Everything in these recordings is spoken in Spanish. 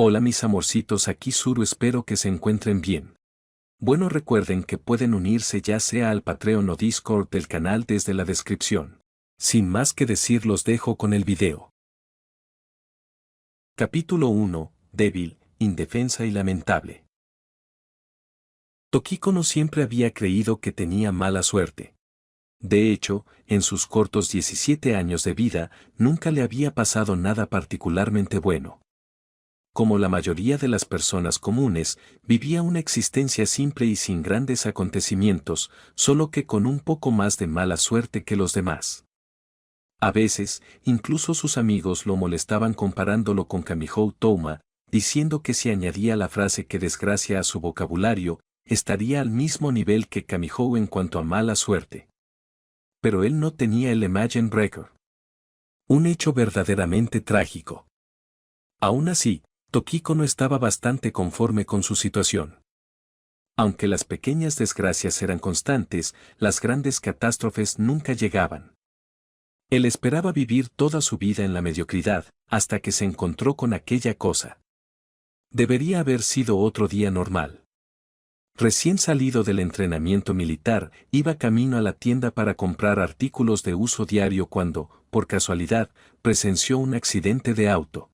Hola mis amorcitos, aquí Suru, espero que se encuentren bien. Bueno, recuerden que pueden unirse ya sea al Patreon o Discord del canal desde la descripción. Sin más que decir, los dejo con el video. Capítulo 1. Débil, indefensa y lamentable. Tokiko no siempre había creído que tenía mala suerte. De hecho, en sus cortos 17 años de vida, nunca le había pasado nada particularmente bueno. Como la mayoría de las personas comunes, vivía una existencia simple y sin grandes acontecimientos, solo que con un poco más de mala suerte que los demás. A veces, incluso sus amigos lo molestaban comparándolo con Kamihou Touma, diciendo que si añadía la frase "que desgracia" a su vocabulario, estaría al mismo nivel que Kamihou en cuanto a mala suerte. Pero él no tenía el Imagine Breaker. Un hecho verdaderamente trágico. Aún así, Tokiko no estaba bastante conforme con su situación. Aunque las pequeñas desgracias eran constantes, las grandes catástrofes nunca llegaban. Él esperaba vivir toda su vida en la mediocridad, hasta que se encontró con aquella cosa. Debería haber sido otro día normal. Recién salido del entrenamiento militar, iba camino a la tienda para comprar artículos de uso diario cuando, por casualidad, presenció un accidente de auto.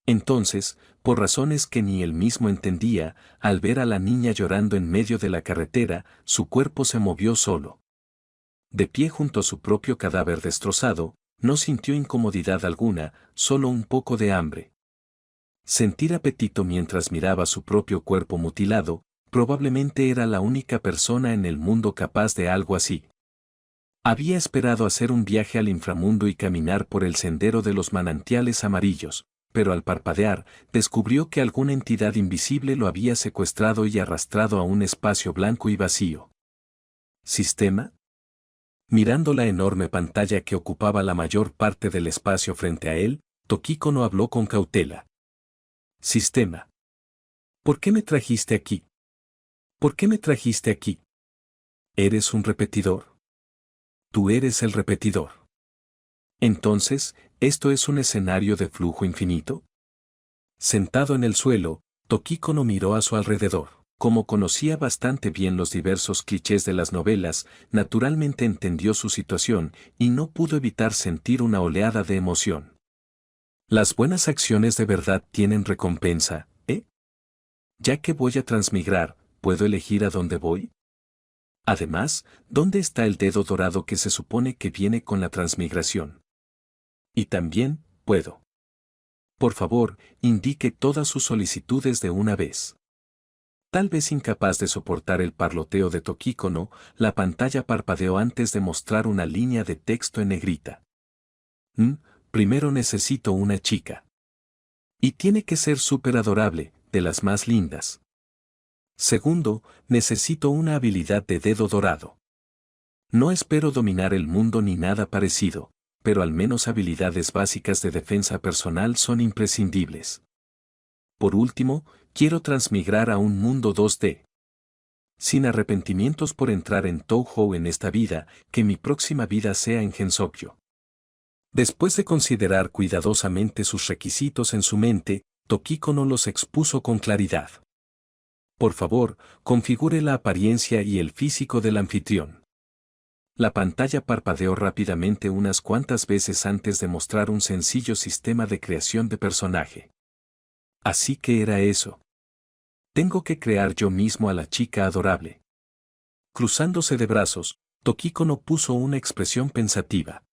Entonces, por razones que ni él mismo entendía, al ver a la niña llorando en medio de la carretera, su cuerpo se movió solo. De pie junto a su propio cadáver destrozado, no sintió incomodidad alguna, solo un poco de hambre. Sentir apetito mientras miraba su propio cuerpo mutilado, probablemente era la única persona en el mundo capaz de algo así. Había esperado hacer un viaje al inframundo y caminar por el sendero de los manantiales amarillos, pero al parpadear, descubrió que alguna entidad invisible lo había secuestrado y arrastrado a un espacio blanco y vacío. ¿Sistema? Mirando la enorme pantalla que ocupaba la mayor parte del espacio frente a él, Tokiko no habló con cautela. Sistema. ¿Por qué me trajiste aquí? ¿Por qué me trajiste aquí? ¿Eres un repetidor? Tú eres el repetidor. Entonces, ¿esto es un escenario de flujo infinito? Sentado en el suelo, Tokiko no miró a su alrededor. Como conocía bastante bien los diversos clichés de las novelas, naturalmente entendió su situación y no pudo evitar sentir una oleada de emoción. Las buenas acciones de verdad tienen recompensa, ¿eh? Ya que voy a transmigrar, ¿puedo elegir a dónde voy? Además, ¿dónde está el dedo dorado que se supone que viene con la transmigración? Y también, puedo. Por favor, indique todas sus solicitudes de una vez. Tal vez incapaz de soportar el parloteo de Tokiko, la pantalla parpadeó antes de mostrar una línea de texto en negrita. Primero necesito una chica. Y tiene que ser súper adorable, de las más lindas. Segundo, necesito una habilidad de dedo dorado. No espero dominar el mundo ni nada parecido, pero al menos habilidades básicas de defensa personal son imprescindibles. Por último, quiero transmigrar a un mundo 2D. Sin arrepentimientos por entrar en Touhou en esta vida, que mi próxima vida sea en Gensokyo. Después de considerar cuidadosamente sus requisitos en su mente, Tokiko no los expuso con claridad. Por favor, configure la apariencia y el físico del anfitrión. La pantalla parpadeó rápidamente unas cuantas veces antes de mostrar un sencillo sistema de creación de personaje. Así que era eso. Tengo que crear yo mismo a la chica adorable. Cruzándose de brazos, Tokiko no puso una expresión pensativa.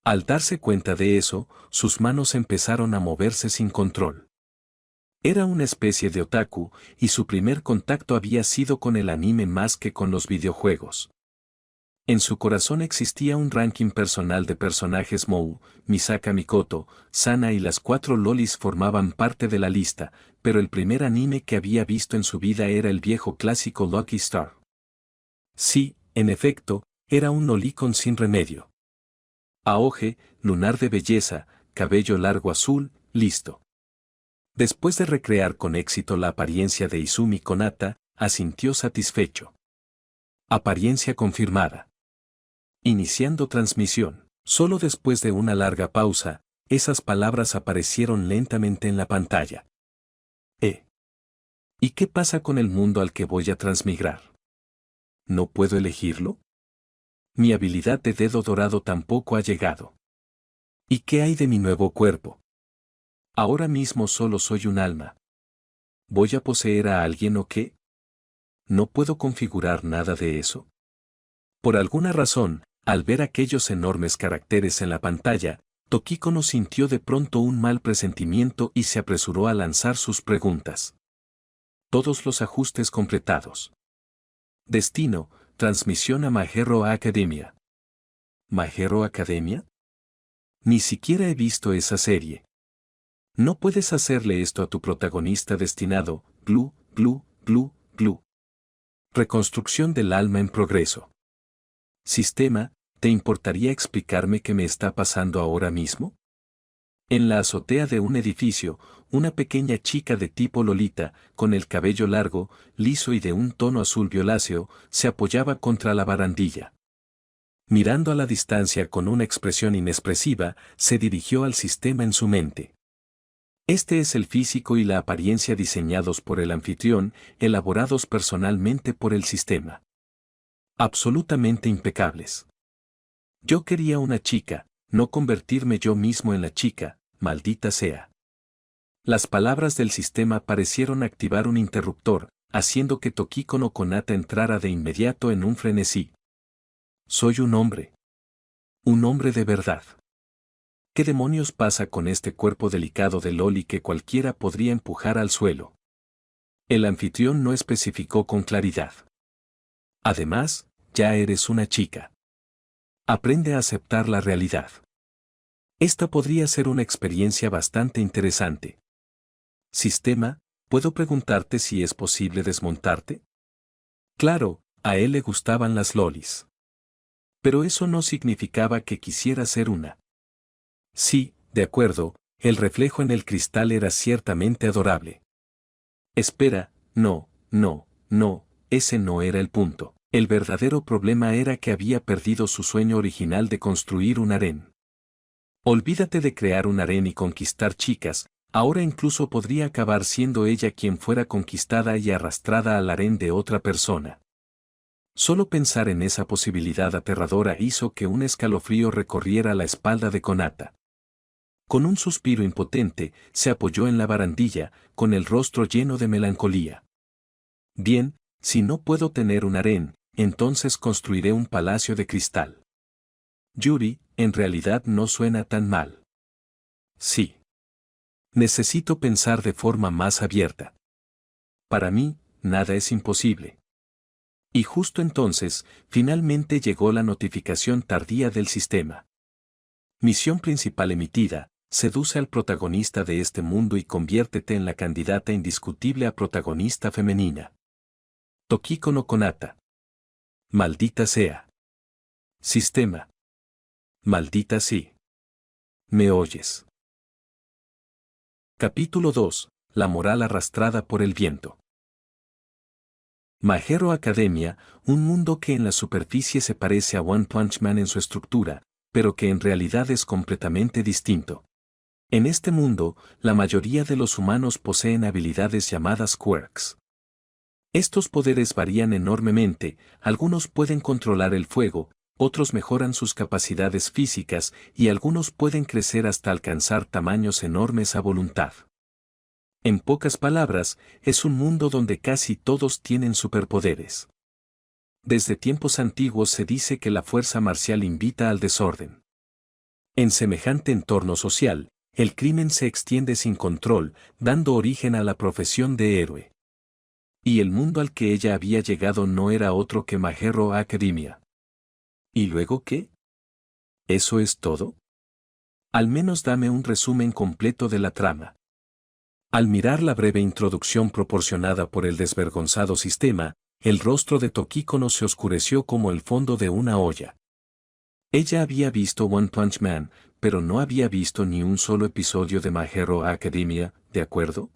Al darse cuenta de eso, sus manos empezaron a moverse sin control. Era una especie de otaku, y su primer contacto había sido con el anime más que con los videojuegos. En su corazón existía un ranking personal de personajes Mou, Misaka Mikoto, Sana y las 4 lolis formaban parte de la lista, pero el primer anime que había visto en su vida era el viejo clásico Lucky Star. Sí, en efecto, era un lolicón sin remedio. Aoge, lunar de belleza, cabello largo azul, listo. Después de recrear con éxito la apariencia de Izumi Konata, asintió satisfecho. Apariencia confirmada. Iniciando transmisión. Solo después de una larga pausa, esas palabras aparecieron lentamente en la pantalla. ¿Y qué pasa con el mundo al que voy a transmigrar? ¿No puedo elegirlo? Mi habilidad de dedo dorado tampoco ha llegado. ¿Y qué hay de mi nuevo cuerpo? Ahora mismo solo soy un alma. ¿Voy a poseer a alguien o qué? ¿No puedo configurar nada de eso? Por alguna razón, al ver aquellos enormes caracteres en la pantalla, Tokiko no sintió de pronto un mal presentimiento y se apresuró a lanzar sus preguntas. Todos los ajustes completados. Destino, transmisión a Majero Academia. ¿Majero Academia? Ni siquiera he visto esa serie. No puedes hacerle esto a tu protagonista destinado, Blue, Blue, Blue, Blue. Reconstrucción del alma en progreso. Sistema, ¿te importaría explicarme qué me está pasando ahora mismo? En la azotea de un edificio, una pequeña chica de tipo Lolita, con el cabello largo, liso y de un tono azul violáceo, se apoyaba contra la barandilla. Mirando a la distancia con una expresión inexpresiva, se dirigió al sistema en su mente. Este es el físico y la apariencia diseñados por el anfitrión, elaborados personalmente por el sistema. Absolutamente impecables. Yo quería una chica, no convertirme yo mismo en la chica, maldita sea. Las palabras del sistema parecieron activar un interruptor, haciendo que Tokiko no Konata entrara de inmediato en un frenesí. Soy un hombre. Un hombre de verdad. ¿Qué demonios pasa con este cuerpo delicado de Loli que cualquiera podría empujar al suelo? El anfitrión no especificó con claridad. Además, ya eres una chica. Aprende a aceptar la realidad. Esta podría ser una experiencia bastante interesante. Sistema, ¿puedo preguntarte si es posible desmontarte? Claro, a él le gustaban las lolis. Pero eso no significaba que quisiera ser una. Sí, de acuerdo, el reflejo en el cristal era ciertamente adorable. Espera, no, ese no era el punto. El verdadero problema era que había perdido su sueño original de construir un harén. Olvídate de crear un harén y conquistar chicas, ahora incluso podría acabar siendo ella quien fuera conquistada y arrastrada al harén de otra persona. Solo pensar en esa posibilidad aterradora hizo que un escalofrío recorriera la espalda de Konata. Con un suspiro impotente, se apoyó en la barandilla, con el rostro lleno de melancolía. Bien, si no puedo tener un harén, entonces construiré un palacio de cristal. Yuri, en realidad no suena tan mal. Sí. Necesito pensar de forma más abierta. Para mí, nada es imposible. Y justo entonces, finalmente llegó la notificación tardía del sistema. Misión principal emitida: seduce al protagonista de este mundo y conviértete en la candidata indiscutible a protagonista femenina. Tokiko no Konata. Maldita sea. Sistema. Maldita sí. ¿Me oyes? Capítulo 2. La moral arrastrada por el viento. My Hero Academia, un mundo que en la superficie se parece a One Punch Man en su estructura, pero que en realidad es completamente distinto. En este mundo, la mayoría de los humanos poseen habilidades llamadas quirks. Estos poderes varían enormemente, algunos pueden controlar el fuego, otros mejoran sus capacidades físicas y algunos pueden crecer hasta alcanzar tamaños enormes a voluntad. En pocas palabras, es un mundo donde casi todos tienen superpoderes. Desde tiempos antiguos se dice que la fuerza marcial invita al desorden. En semejante entorno social, el crimen se extiende sin control, dando origen a la profesión de héroe. Y el mundo al que ella había llegado no era otro que My Hero Academia. ¿Y luego qué? ¿Eso es todo? Al menos dame un resumen completo de la trama. Al mirar la breve introducción proporcionada por el desvergonzado sistema, el rostro de Tokiko no se oscureció como el fondo de una olla. Ella había visto One Punch Man, pero no había visto ni un solo episodio de My Hero Academia, ¿de acuerdo?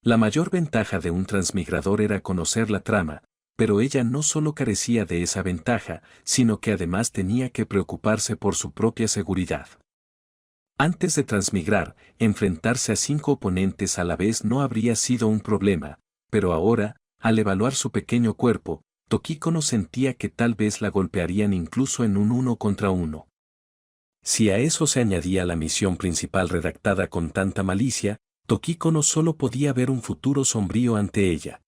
La mayor ventaja de un transmigrador era conocer la trama, pero ella no solo carecía de esa ventaja, sino que además tenía que preocuparse por su propia seguridad. Antes de transmigrar, enfrentarse a 5 oponentes a la vez no habría sido un problema, pero ahora, al evaluar su pequeño cuerpo, Tokiko no sentía que tal vez la golpearían incluso en un 1 contra 1. Si a eso se añadía la misión principal redactada con tanta malicia, Tokiko no solo podía ver un futuro sombrío ante ella.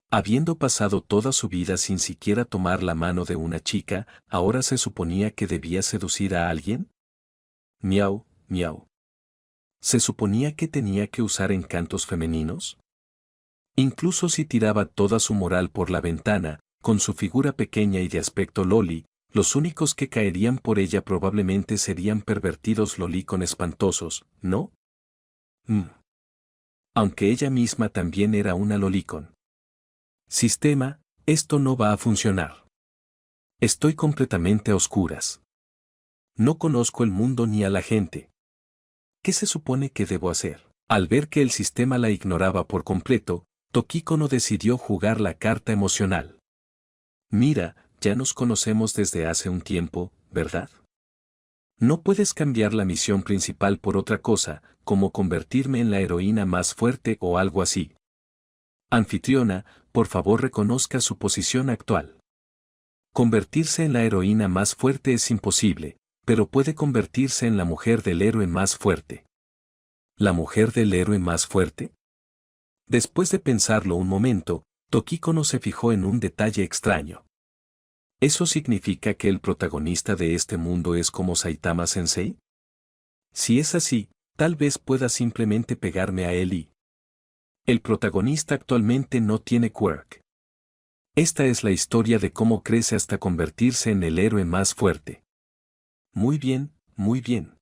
Habiendo pasado toda su vida sin siquiera tomar la mano de una chica, ¿ahora se suponía que debía seducir a alguien? Miau, miau. ¿Se suponía que tenía que usar encantos femeninos? Incluso si tiraba toda su moral por la ventana, con su figura pequeña y de aspecto loli, los únicos que caerían por ella probablemente serían pervertidos lolicon espantosos, ¿no? Aunque ella misma también era una lolicon. Sistema, esto no va a funcionar. Estoy completamente a oscuras. No conozco el mundo ni a la gente. ¿Qué se supone que debo hacer? Al ver que el sistema la ignoraba por completo, Tokiko no decidió jugar la carta emocional. Mira, ya nos conocemos desde hace un tiempo, ¿verdad? No puedes cambiar la misión principal por otra cosa, como convertirme en la heroína más fuerte o algo así. Anfitriona, por favor reconozca su posición actual. Convertirse en la heroína más fuerte es imposible, pero puede convertirse en la mujer del héroe más fuerte. ¿La mujer del héroe más fuerte? Después de pensarlo un momento, Tokiko no se fijó en un detalle extraño. ¿Eso significa que el protagonista de este mundo es como Saitama-sensei? Si es así, tal vez pueda simplemente pegarme a él y... El protagonista actualmente no tiene quirk. Esta es la historia de cómo crece hasta convertirse en el héroe más fuerte. Muy bien, muy bien.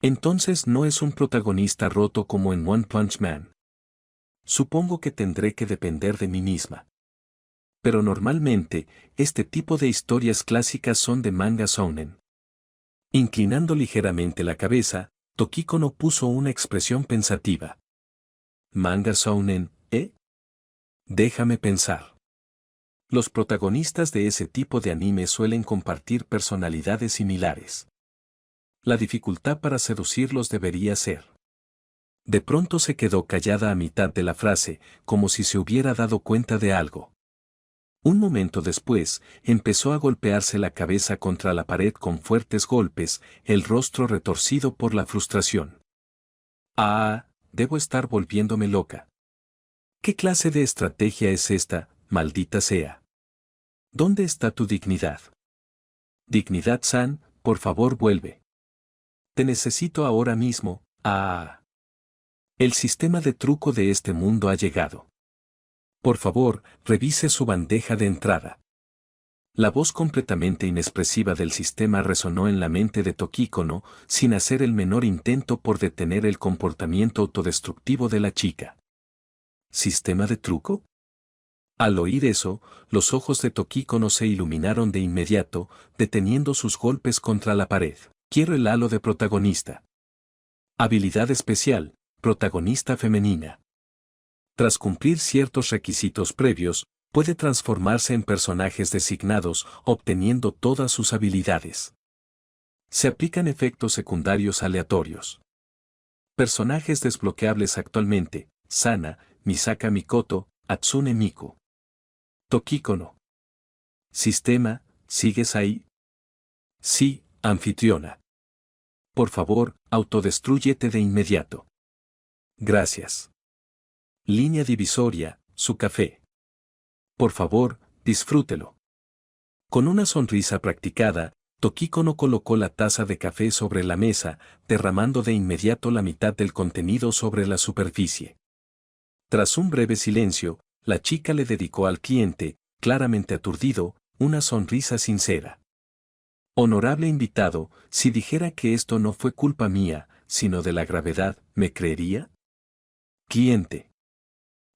Entonces no es un protagonista roto como en One Punch Man. Supongo que tendré que depender de mí misma. Pero normalmente, este tipo de historias clásicas son de manga shounen. Inclinando ligeramente la cabeza, Tokiko no puso una expresión pensativa. Manga shounen, ¿eh? Déjame pensar. Los protagonistas de ese tipo de anime suelen compartir personalidades similares. La dificultad para seducirlos debería ser. De pronto se quedó callada a mitad de la frase, como si se hubiera dado cuenta de algo. Un momento después, empezó a golpearse la cabeza contra la pared con fuertes golpes, el rostro retorcido por la frustración. Ah, debo estar volviéndome loca. ¿Qué clase de estrategia es esta, maldita sea? ¿Dónde está tu dignidad? Dignidad-san, por favor vuelve. Te necesito ahora mismo, ah. El sistema de truco de este mundo ha llegado. Por favor, revise su bandeja de entrada. La voz completamente inexpresiva del sistema resonó en la mente de Tokiko no, sin hacer el menor intento por detener el comportamiento autodestructivo de la chica. ¿Sistema de truco? Al oír eso, los ojos de Tokiko no se iluminaron de inmediato, deteniendo sus golpes contra la pared. Quiero el halo de protagonista. Habilidad especial, protagonista femenina. Tras cumplir ciertos requisitos previos, puede transformarse en personajes designados, obteniendo todas sus habilidades. Se aplican efectos secundarios aleatorios. Personajes desbloqueables actualmente: Sana, Misaka Mikoto, Hatsune Miku. Tokiko no. Sistema, ¿sigues ahí? Sí, anfitriona. Por favor, autodestrúyete de inmediato. Gracias. Línea divisoria, su café. Por favor, disfrútelo. Con una sonrisa practicada, Tokiko no colocó la taza de café sobre la mesa, derramando de inmediato la mitad del contenido sobre la superficie. Tras un breve silencio, la chica le dedicó al cliente, claramente aturdido, una sonrisa sincera. Honorable invitado, si dijera que esto no fue culpa mía, sino de la gravedad, ¿me creería? Cliente.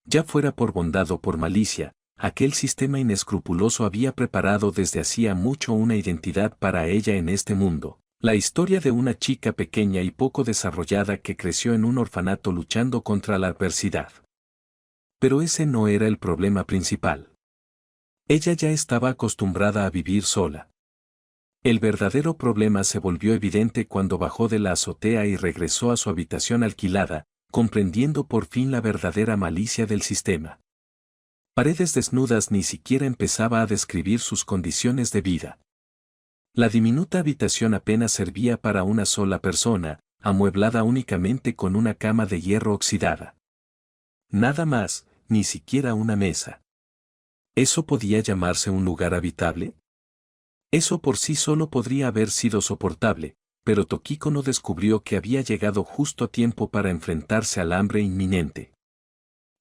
Ya fuera por bondad o por malicia, aquel sistema inescrupuloso había preparado desde hacía mucho una identidad para ella en este mundo. La historia de una chica pequeña y poco desarrollada que creció en un orfanato luchando contra la adversidad. Pero ese no era el problema principal. Ella ya estaba acostumbrada a vivir sola. El verdadero problema se volvió evidente cuando bajó de la azotea y regresó a su habitación alquilada, comprendiendo por fin la verdadera malicia del sistema. Paredes desnudas ni siquiera empezaba a describir sus condiciones de vida. La diminuta habitación apenas servía para una sola persona, amueblada únicamente con una cama de hierro oxidada. Nada más, ni siquiera una mesa. ¿Eso podía llamarse un lugar habitable? Eso por sí solo podría haber sido soportable, pero Tokiko no descubrió que había llegado justo a tiempo para enfrentarse al hambre inminente.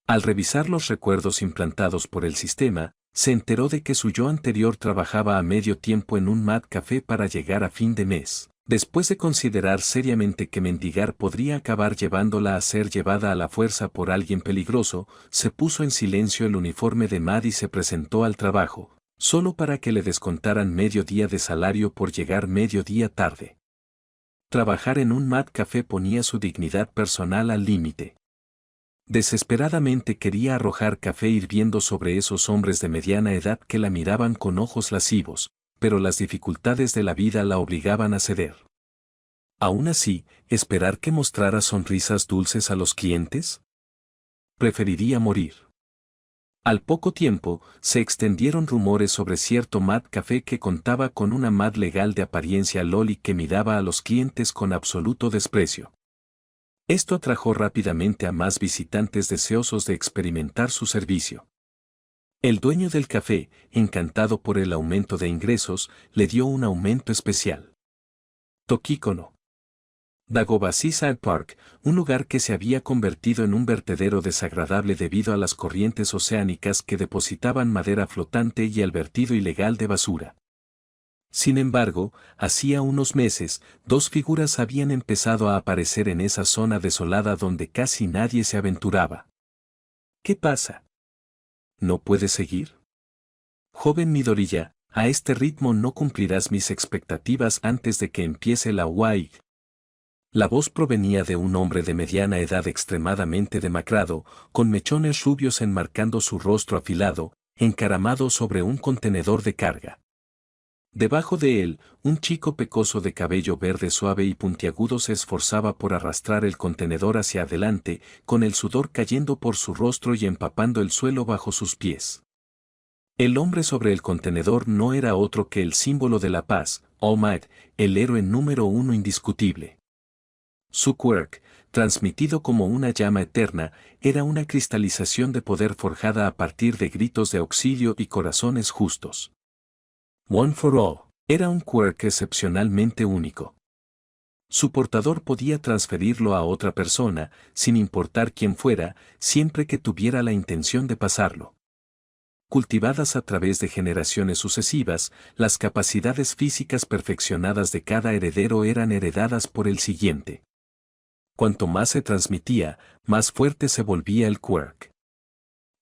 Al revisar los recuerdos implantados por el sistema, se enteró de que su yo anterior trabajaba a medio tiempo en un Mad Café para llegar a fin de mes. Después de considerar seriamente que mendigar podría acabar llevándola a ser llevada a la fuerza por alguien peligroso, se puso en silencio el uniforme de Mad y se presentó al trabajo, solo para que le descontaran medio día de salario por llegar medio día tarde. Trabajar en un Mad Café ponía su dignidad personal al límite. Desesperadamente quería arrojar café hirviendo sobre esos hombres de mediana edad que la miraban con ojos lascivos, pero las dificultades de la vida la obligaban a ceder. Aún así, ¿esperar que mostrara sonrisas dulces a los clientes? Preferiría morir. Al poco tiempo, se extendieron rumores sobre cierto Mad Café que contaba con una Mad legal de apariencia loli que miraba a los clientes con absoluto desprecio. Esto atrajo rápidamente a más visitantes deseosos de experimentar su servicio. El dueño del café, encantado por el aumento de ingresos, le dio un aumento especial. Tokiko no. Dagobah Seaside Park, un lugar que se había convertido en un vertedero desagradable debido a las corrientes oceánicas que depositaban madera flotante y el vertido ilegal de basura. Sin embargo, hacía unos meses, dos figuras habían empezado a aparecer en esa zona desolada donde casi nadie se aventuraba. ¿Qué pasa? ¿No puedes seguir? Joven Midoriya, a este ritmo no cumplirás mis expectativas antes de que empiece la UAI. La voz provenía de un hombre de mediana edad extremadamente demacrado, con mechones rubios enmarcando su rostro afilado, encaramado sobre un contenedor de carga. Debajo de él, un chico pecoso de cabello verde suave y puntiagudo se esforzaba por arrastrar el contenedor hacia adelante, con el sudor cayendo por su rostro y empapando el suelo bajo sus pies. El hombre sobre el contenedor no era otro que el símbolo de la paz, All Might, el héroe número uno indiscutible. Su quirk, transmitido como una llama eterna, era una cristalización de poder forjada a partir de gritos de auxilio y corazones justos. One for All, era un quirk excepcionalmente único. Su portador podía transferirlo a otra persona, sin importar quién fuera, siempre que tuviera la intención de pasarlo. Cultivadas a través de generaciones sucesivas, las capacidades físicas perfeccionadas de cada heredero eran heredadas por el siguiente. Cuanto más se transmitía, más fuerte se volvía el quirk.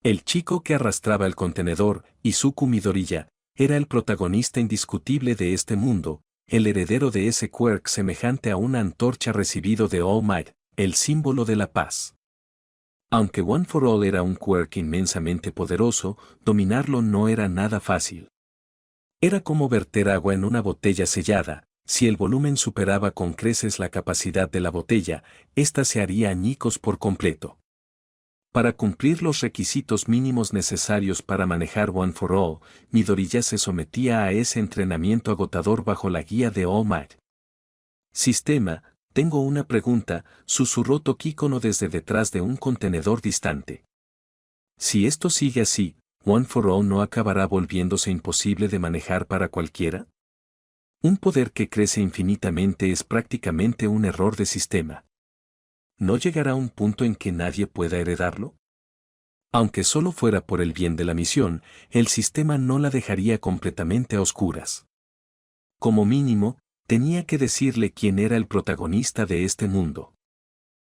El chico que arrastraba el contenedor, Izuku Midoriya, era el protagonista indiscutible de este mundo, el heredero de ese quirk semejante a una antorcha recibido de All Might, el símbolo de la paz. Aunque One for All era un quirk inmensamente poderoso, dominarlo no era nada fácil. Era como verter agua en una botella sellada, si el volumen superaba con creces la capacidad de la botella, ésta se haría añicos por completo. Para cumplir los requisitos mínimos necesarios para manejar One for All, Midoriya se sometía a ese entrenamiento agotador bajo la guía de All Might. Sistema, tengo una pregunta, susurró Tokiko desde detrás de un contenedor distante. Si esto sigue así, One for All no acabará volviéndose imposible de manejar para cualquiera. Un poder que crece infinitamente es prácticamente un error de sistema. ¿No llegará un punto en que nadie pueda heredarlo? Aunque solo fuera por el bien de la misión, el sistema no la dejaría completamente a oscuras. Como mínimo, tenía que decirle quién era el protagonista de este mundo.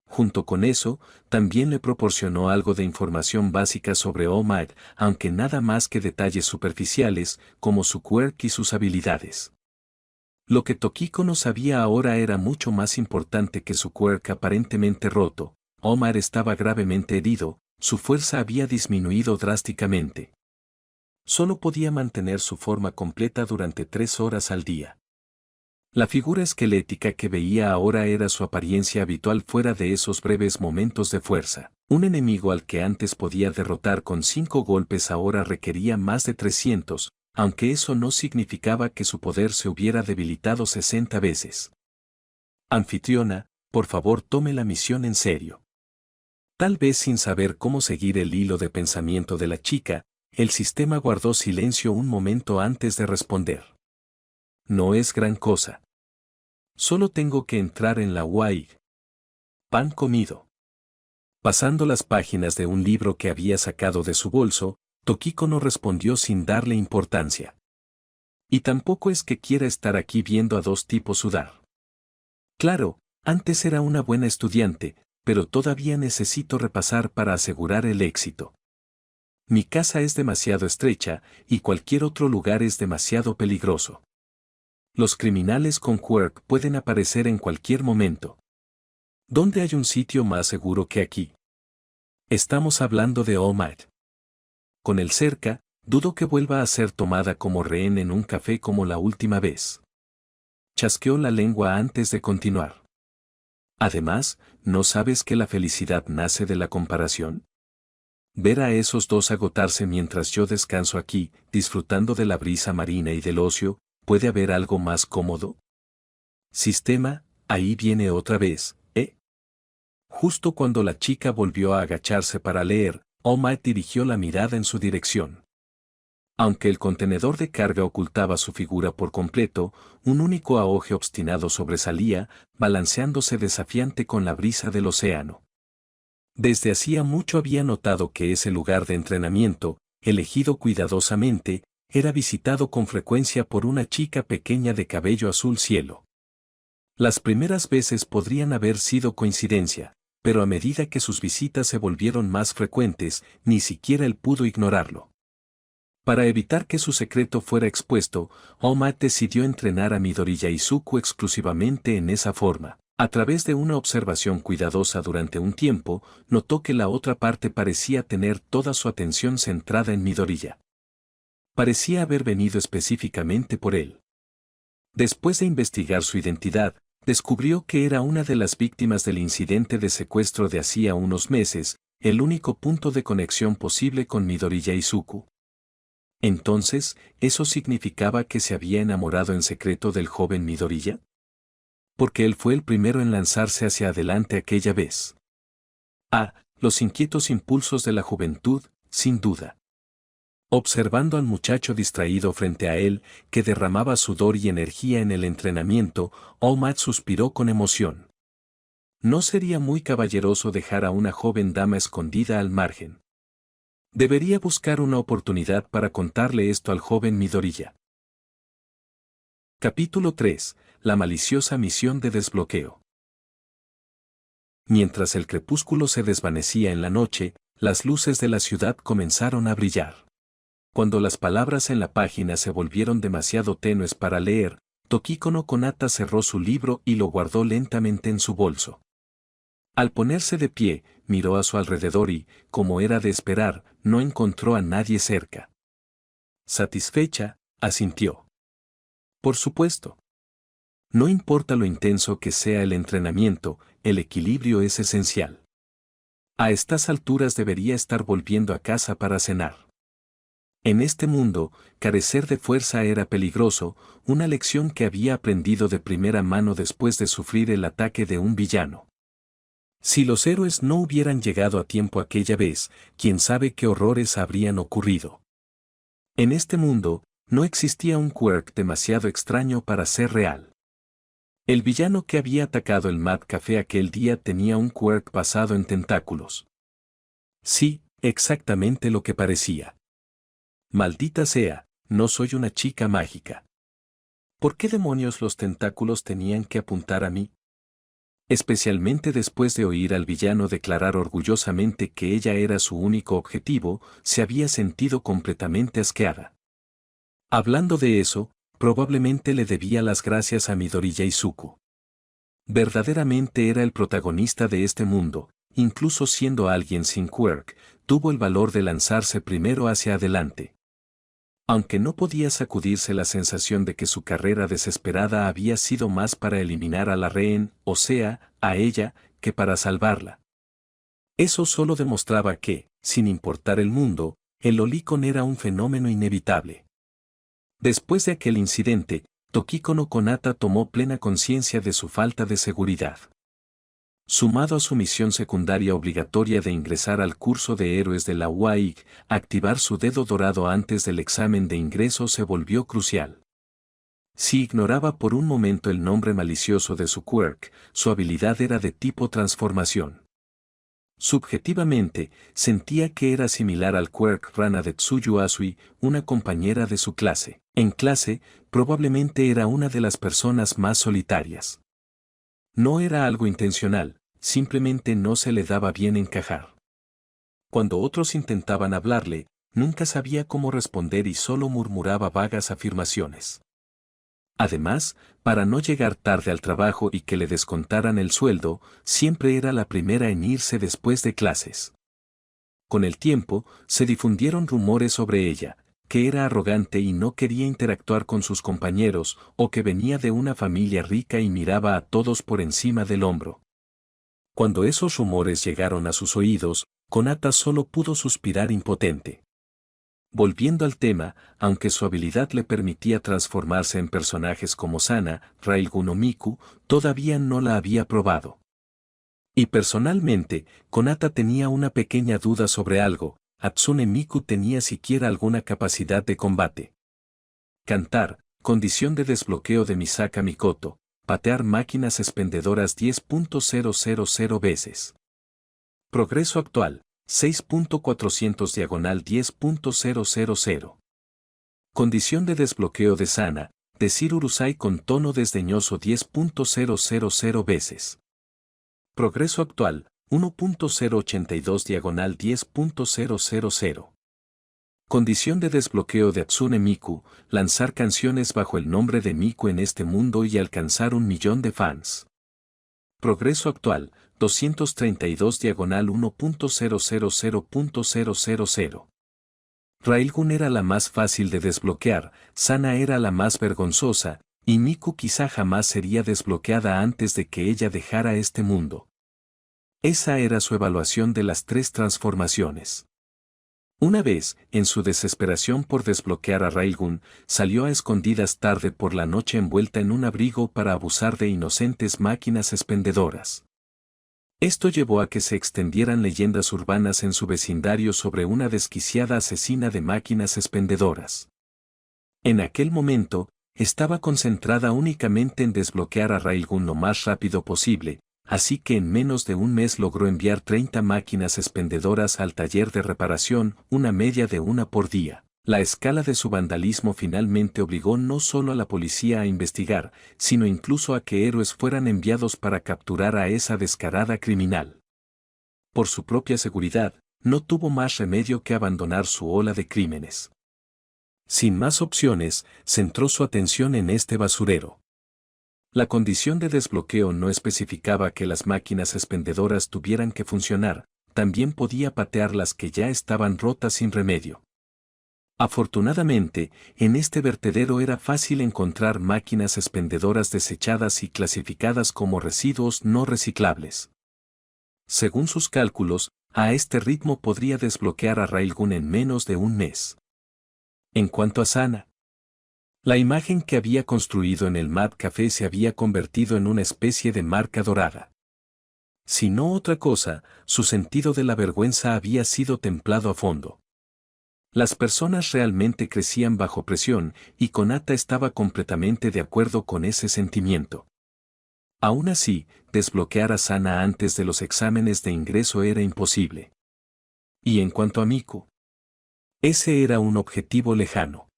Junto con eso, también le proporcionó algo de información básica sobre All Might, aunque nada más que detalles superficiales, como su quirk y sus habilidades. Lo que Tokiko no sabía ahora era mucho más importante que su quirk aparentemente roto. Omar estaba gravemente herido, su fuerza había disminuido drásticamente. Solo podía mantener su forma completa durante 3 horas al día. La figura esquelética que veía ahora era su apariencia habitual fuera de esos breves momentos de fuerza. Un enemigo al que antes podía derrotar con 5 golpes ahora requería más de 300, aunque eso no significaba que su poder se hubiera debilitado 60 veces. Anfitriona, por favor tome la misión en serio. Tal vez sin saber cómo seguir el hilo de pensamiento de la chica, el sistema guardó silencio un momento antes de responder. No es gran cosa. Solo tengo que entrar en la UAI. Pan comido. Pasando las páginas de un libro que había sacado de su bolso, Tokiko no respondió sin darle importancia. Y tampoco es que quiera estar aquí viendo a dos tipos sudar. Claro, antes era una buena estudiante, pero todavía necesito repasar para asegurar el éxito. Mi casa es demasiado estrecha y cualquier otro lugar es demasiado peligroso. Los criminales con quirk pueden aparecer en cualquier momento. ¿Dónde hay un sitio más seguro que aquí? Estamos hablando de All Might. Con él cerca, dudo que vuelva a ser tomada como rehén en un café como la última vez. Chasqueó la lengua antes de continuar. Además, ¿no sabes que la felicidad nace de la comparación? Ver a esos dos agotarse mientras yo descanso aquí, disfrutando de la brisa marina y del ocio, ¿puede haber algo más cómodo? Sistema, ahí viene otra vez, ¿eh? Justo cuando la chica volvió a agacharse para leer, All Might dirigió la mirada en su dirección. Aunque el contenedor de carga ocultaba su figura por completo, un único aoje obstinado sobresalía, balanceándose desafiante con la brisa del océano. Desde hacía mucho había notado que ese lugar de entrenamiento, elegido cuidadosamente, era visitado con frecuencia por una chica pequeña de cabello azul cielo. Las primeras veces podrían haber sido coincidencia, pero a medida que sus visitas se volvieron más frecuentes, ni siquiera él pudo ignorarlo. Para evitar que su secreto fuera expuesto, All Might decidió entrenar a Midoriya Izuku exclusivamente en esa forma. A través de una observación cuidadosa durante un tiempo, notó que la otra parte parecía tener toda su atención centrada en Midoriya. Parecía haber venido específicamente por él. Después de investigar su identidad, descubrió que era una de las víctimas del incidente de secuestro de hacía unos meses, el único punto de conexión posible con Midoriya Izuku. Entonces, ¿eso significaba que se había enamorado en secreto del joven Midoriya? Porque él fue el primero en lanzarse hacia adelante aquella vez. Los inquietos impulsos de la juventud, sin duda. Observando al muchacho distraído frente a él, que derramaba sudor y energía en el entrenamiento, All Might suspiró con emoción. No sería muy caballeroso dejar a una joven dama escondida al margen. Debería buscar una oportunidad para contarle esto al joven Midoriya. Capítulo 3. La maliciosa misión de desbloqueo. Mientras el crepúsculo se desvanecía en la noche, las luces de la ciudad comenzaron a brillar. Cuando las palabras en la página se volvieron demasiado tenues para leer, Tokiko no Konata cerró su libro y lo guardó lentamente en su bolso. Al ponerse de pie, miró a su alrededor y, como era de esperar, no encontró a nadie cerca. Satisfecha, asintió. Por supuesto. No importa lo intenso que sea el entrenamiento, el equilibrio es esencial. A estas alturas debería estar volviendo a casa para cenar. En este mundo, carecer de fuerza era peligroso, una lección que había aprendido de primera mano después de sufrir el ataque de un villano. Si los héroes no hubieran llegado a tiempo aquella vez, quién sabe qué horrores habrían ocurrido. En este mundo, no existía un quirk demasiado extraño para ser real. El villano que había atacado el Mad Café aquel día tenía un quirk basado en tentáculos. Sí, exactamente lo que parecía. Maldita sea, no soy una chica mágica. ¿Por qué demonios los tentáculos tenían que apuntar a mí? Especialmente después de oír al villano declarar orgullosamente que ella era su único objetivo, se había sentido completamente asqueada. Hablando de eso, probablemente le debía las gracias a Midoriya Izuku. Verdaderamente era el protagonista de este mundo, incluso siendo alguien sin quirk, tuvo el valor de lanzarse primero hacia adelante. Aunque no podía sacudirse la sensación de que su carrera desesperada había sido más para eliminar a la rehén, o sea, a ella, que para salvarla. Eso solo demostraba que, sin importar el mundo, el lolicón era un fenómeno inevitable. Después de aquel incidente, Tokiko no Konata tomó plena conciencia de su falta de seguridad. Sumado a su misión secundaria obligatoria de ingresar al curso de héroes de la UAIG, activar su dedo dorado antes del examen de ingreso se volvió crucial. Si ignoraba por un momento el nombre malicioso de su quirk, su habilidad era de tipo transformación. Subjetivamente, sentía que era similar al quirk Rana de Tsuyu Asui, una compañera de su clase. En clase, probablemente era una de las personas más solitarias. No era algo intencional, simplemente no se le daba bien encajar. Cuando otros intentaban hablarle, nunca sabía cómo responder y solo murmuraba vagas afirmaciones. Además, para no llegar tarde al trabajo y que le descontaran el sueldo, siempre era la primera en irse después de clases. Con el tiempo, se difundieron rumores sobre ella, que era arrogante y no quería interactuar con sus compañeros, o que venía de una familia rica y miraba a todos por encima del hombro. Cuando esos rumores llegaron a sus oídos, Konata solo pudo suspirar impotente. Volviendo al tema, aunque su habilidad le permitía transformarse en personajes como Sana, Railgun o Miku, todavía no la había probado. Y personalmente, Konata tenía una pequeña duda sobre algo: Hatsune Miku tenía siquiera alguna capacidad de combate. Cantar, condición de desbloqueo de Misaka Mikoto, patear máquinas expendedoras 10.000 veces. Progreso actual, 6.400/10.000. Condición de desbloqueo de Sana, decir Urusai con tono desdeñoso 10.000 veces. Progreso actual, 1.082/10.000. Condición de desbloqueo de Hatsune Miku, lanzar canciones bajo el nombre de Miku en este mundo y alcanzar 1.000.000 de fans. Progreso actual, 232/1.000.000. Railgun era la más fácil de desbloquear, Sana era la más vergonzosa, y Miku quizá jamás sería desbloqueada antes de que ella dejara este mundo. Esa era su evaluación de las tres transformaciones. Una vez, en su desesperación por desbloquear a Railgun, salió a escondidas tarde por la noche envuelta en un abrigo para abusar de inocentes máquinas expendedoras. Esto llevó a que se extendieran leyendas urbanas en su vecindario sobre una desquiciada asesina de máquinas expendedoras. En aquel momento, estaba concentrada únicamente en desbloquear a Railgun lo más rápido posible, así que en menos de un mes logró enviar 30 máquinas expendedoras al taller de reparación, una media de una por día. La escala de su vandalismo finalmente obligó no solo a la policía a investigar, sino incluso a que héroes fueran enviados para capturar a esa descarada criminal. Por su propia seguridad, no tuvo más remedio que abandonar su ola de crímenes. Sin más opciones, centró su atención en este basurero. La condición de desbloqueo no especificaba que las máquinas expendedoras tuvieran que funcionar, también podía patear las que ya estaban rotas sin remedio. Afortunadamente, en este vertedero era fácil encontrar máquinas expendedoras desechadas y clasificadas como residuos no reciclables. Según sus cálculos, a este ritmo podría desbloquear a Railgun en menos de un mes. En cuanto a Sana, la imagen que había construido en el Mad Café se había convertido en una especie de marca dorada. Si no otra cosa, su sentido de la vergüenza había sido templado a fondo. Las personas realmente crecían bajo presión, y Konata estaba completamente de acuerdo con ese sentimiento. Aún así, desbloquear a Sana antes de los exámenes de ingreso era imposible. Y en cuanto a Miku, ese era un objetivo lejano.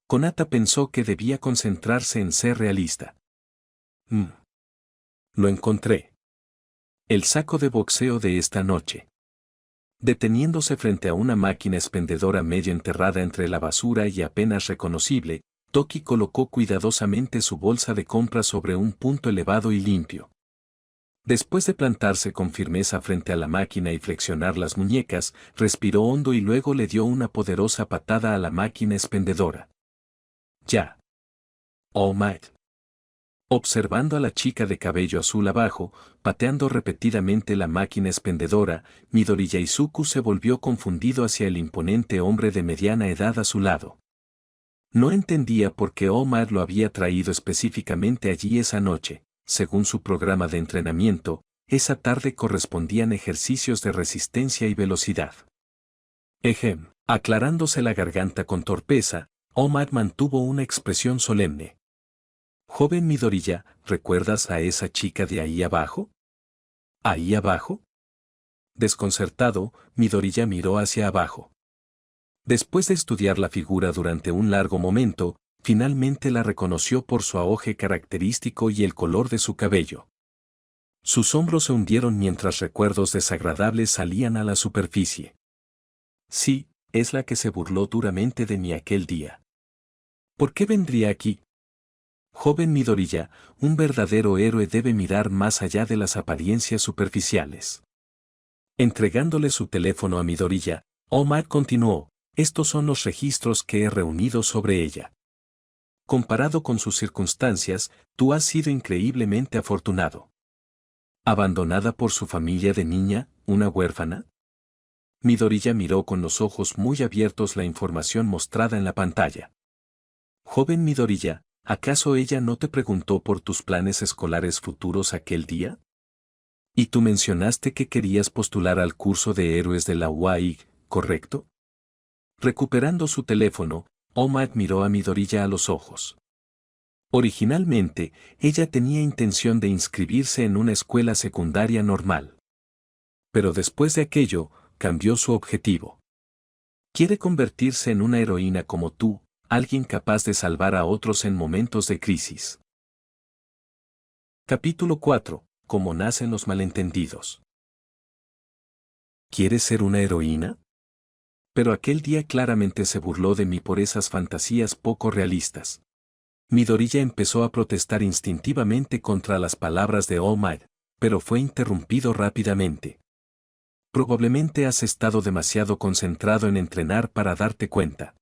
Konata pensó que debía concentrarse en ser realista. Lo encontré. El saco de boxeo de esta noche. Deteniéndose frente a una máquina expendedora medio enterrada entre la basura y apenas reconocible, Toki colocó cuidadosamente su bolsa de compras sobre un punto elevado y limpio. Después de plantarse con firmeza frente a la máquina y flexionar las muñecas, respiró hondo y luego le dio una poderosa patada a la máquina expendedora. Ya. Oh my. Observando a la chica de cabello azul abajo, pateando repetidamente la máquina expendedora, Midoriya Izuku se volvió confundido hacia el imponente hombre de mediana edad a su lado. No entendía por qué Omar lo había traído específicamente allí esa noche. Según su programa de entrenamiento, esa tarde correspondían ejercicios de resistencia y velocidad. Aclarándose la garganta con torpeza, Omar mantuvo una expresión solemne. Joven Midoriya, ¿recuerdas a esa chica de ahí abajo? ¿Ahí abajo? Desconcertado, Midoriya miró hacia abajo. Después de estudiar la figura durante un largo momento, finalmente la reconoció por su auge característico y el color de su cabello. Sus hombros se hundieron mientras recuerdos desagradables salían a la superficie. Sí, es la que se burló duramente de mí aquel día. ¿Por qué vendría aquí? Joven Midoriya, un verdadero héroe debe mirar más allá de las apariencias superficiales. Entregándole su teléfono a Midoriya, Omar continuó, estos son los registros que he reunido sobre ella. Comparado con sus circunstancias, tú has sido increíblemente afortunado. ¿Abandonada por su familia de niña, una huérfana? Midoriya miró con los ojos muy abiertos la información mostrada en la pantalla. Joven Midoriya, ¿acaso ella no te preguntó por tus planes escolares futuros aquel día? Y tú mencionaste que querías postular al curso de héroes de la UAI, ¿correcto? Recuperando su teléfono, Omar miró a Midoriya a los ojos. Originalmente, ella tenía intención de inscribirse en una escuela secundaria normal. Pero después de aquello, cambió su objetivo. Quiere convertirse en una heroína como tú, alguien capaz de salvar a otros en momentos de crisis. Capítulo 4. Cómo nacen los malentendidos. ¿Quieres ser una heroína? Pero aquel día claramente se burló de mí por esas fantasías poco realistas. Midoriya empezó a protestar instintivamente contra las palabras de All Might, pero fue interrumpido rápidamente. Probablemente has estado demasiado concentrado en entrenar para darte cuenta.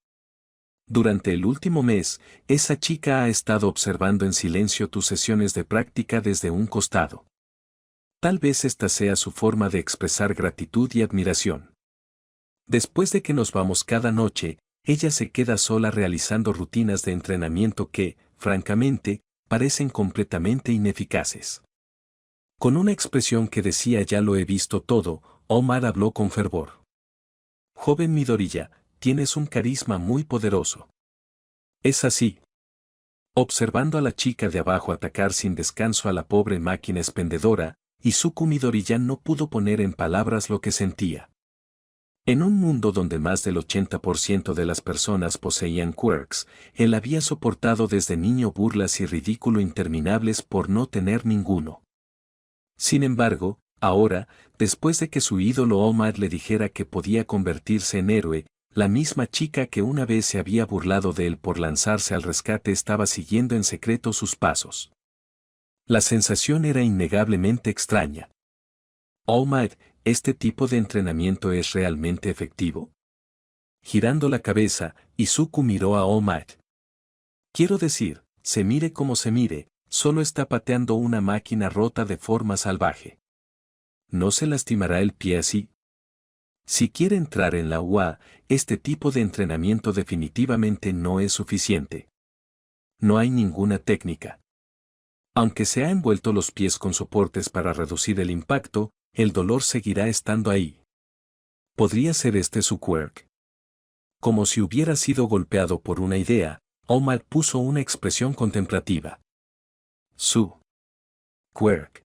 Durante el último mes, esa chica ha estado observando en silencio tus sesiones de práctica desde un costado. Tal vez esta sea su forma de expresar gratitud y admiración. Después de que nos vamos cada noche, ella se queda sola realizando rutinas de entrenamiento que, francamente, parecen completamente ineficaces. Con una expresión que decía ya lo he visto todo, Omar habló con fervor. Joven Midoriya, tienes un carisma muy poderoso. Es así. Observando a la chica de abajo atacar sin descanso a la pobre máquina expendedora, Izuku Midoriya no pudo poner en palabras lo que sentía. En un mundo donde más del 80% de las personas poseían quirks, él había soportado desde niño burlas y ridículo interminables por no tener ninguno. Sin embargo, ahora, después de que su ídolo Omar le dijera que podía convertirse en héroe, la misma chica que una vez se había burlado de él por lanzarse al rescate estaba siguiendo en secreto sus pasos. La sensación era innegablemente extraña. Omar, ¿este tipo de entrenamiento es realmente efectivo? Girando la cabeza, Izuku miró a Omar. Quiero decir, se mire como se mire, solo está pateando una máquina rota de forma salvaje. ¿No se lastimará el pie así? Si quiere entrar en la UA, este tipo de entrenamiento definitivamente no es suficiente. No hay ninguna técnica. Aunque se ha envuelto los pies con soportes para reducir el impacto, el dolor seguirá estando ahí. ¿Podría ser este su quirk? Como si hubiera sido golpeado por una idea, Omar puso una expresión contemplativa. Su quirk.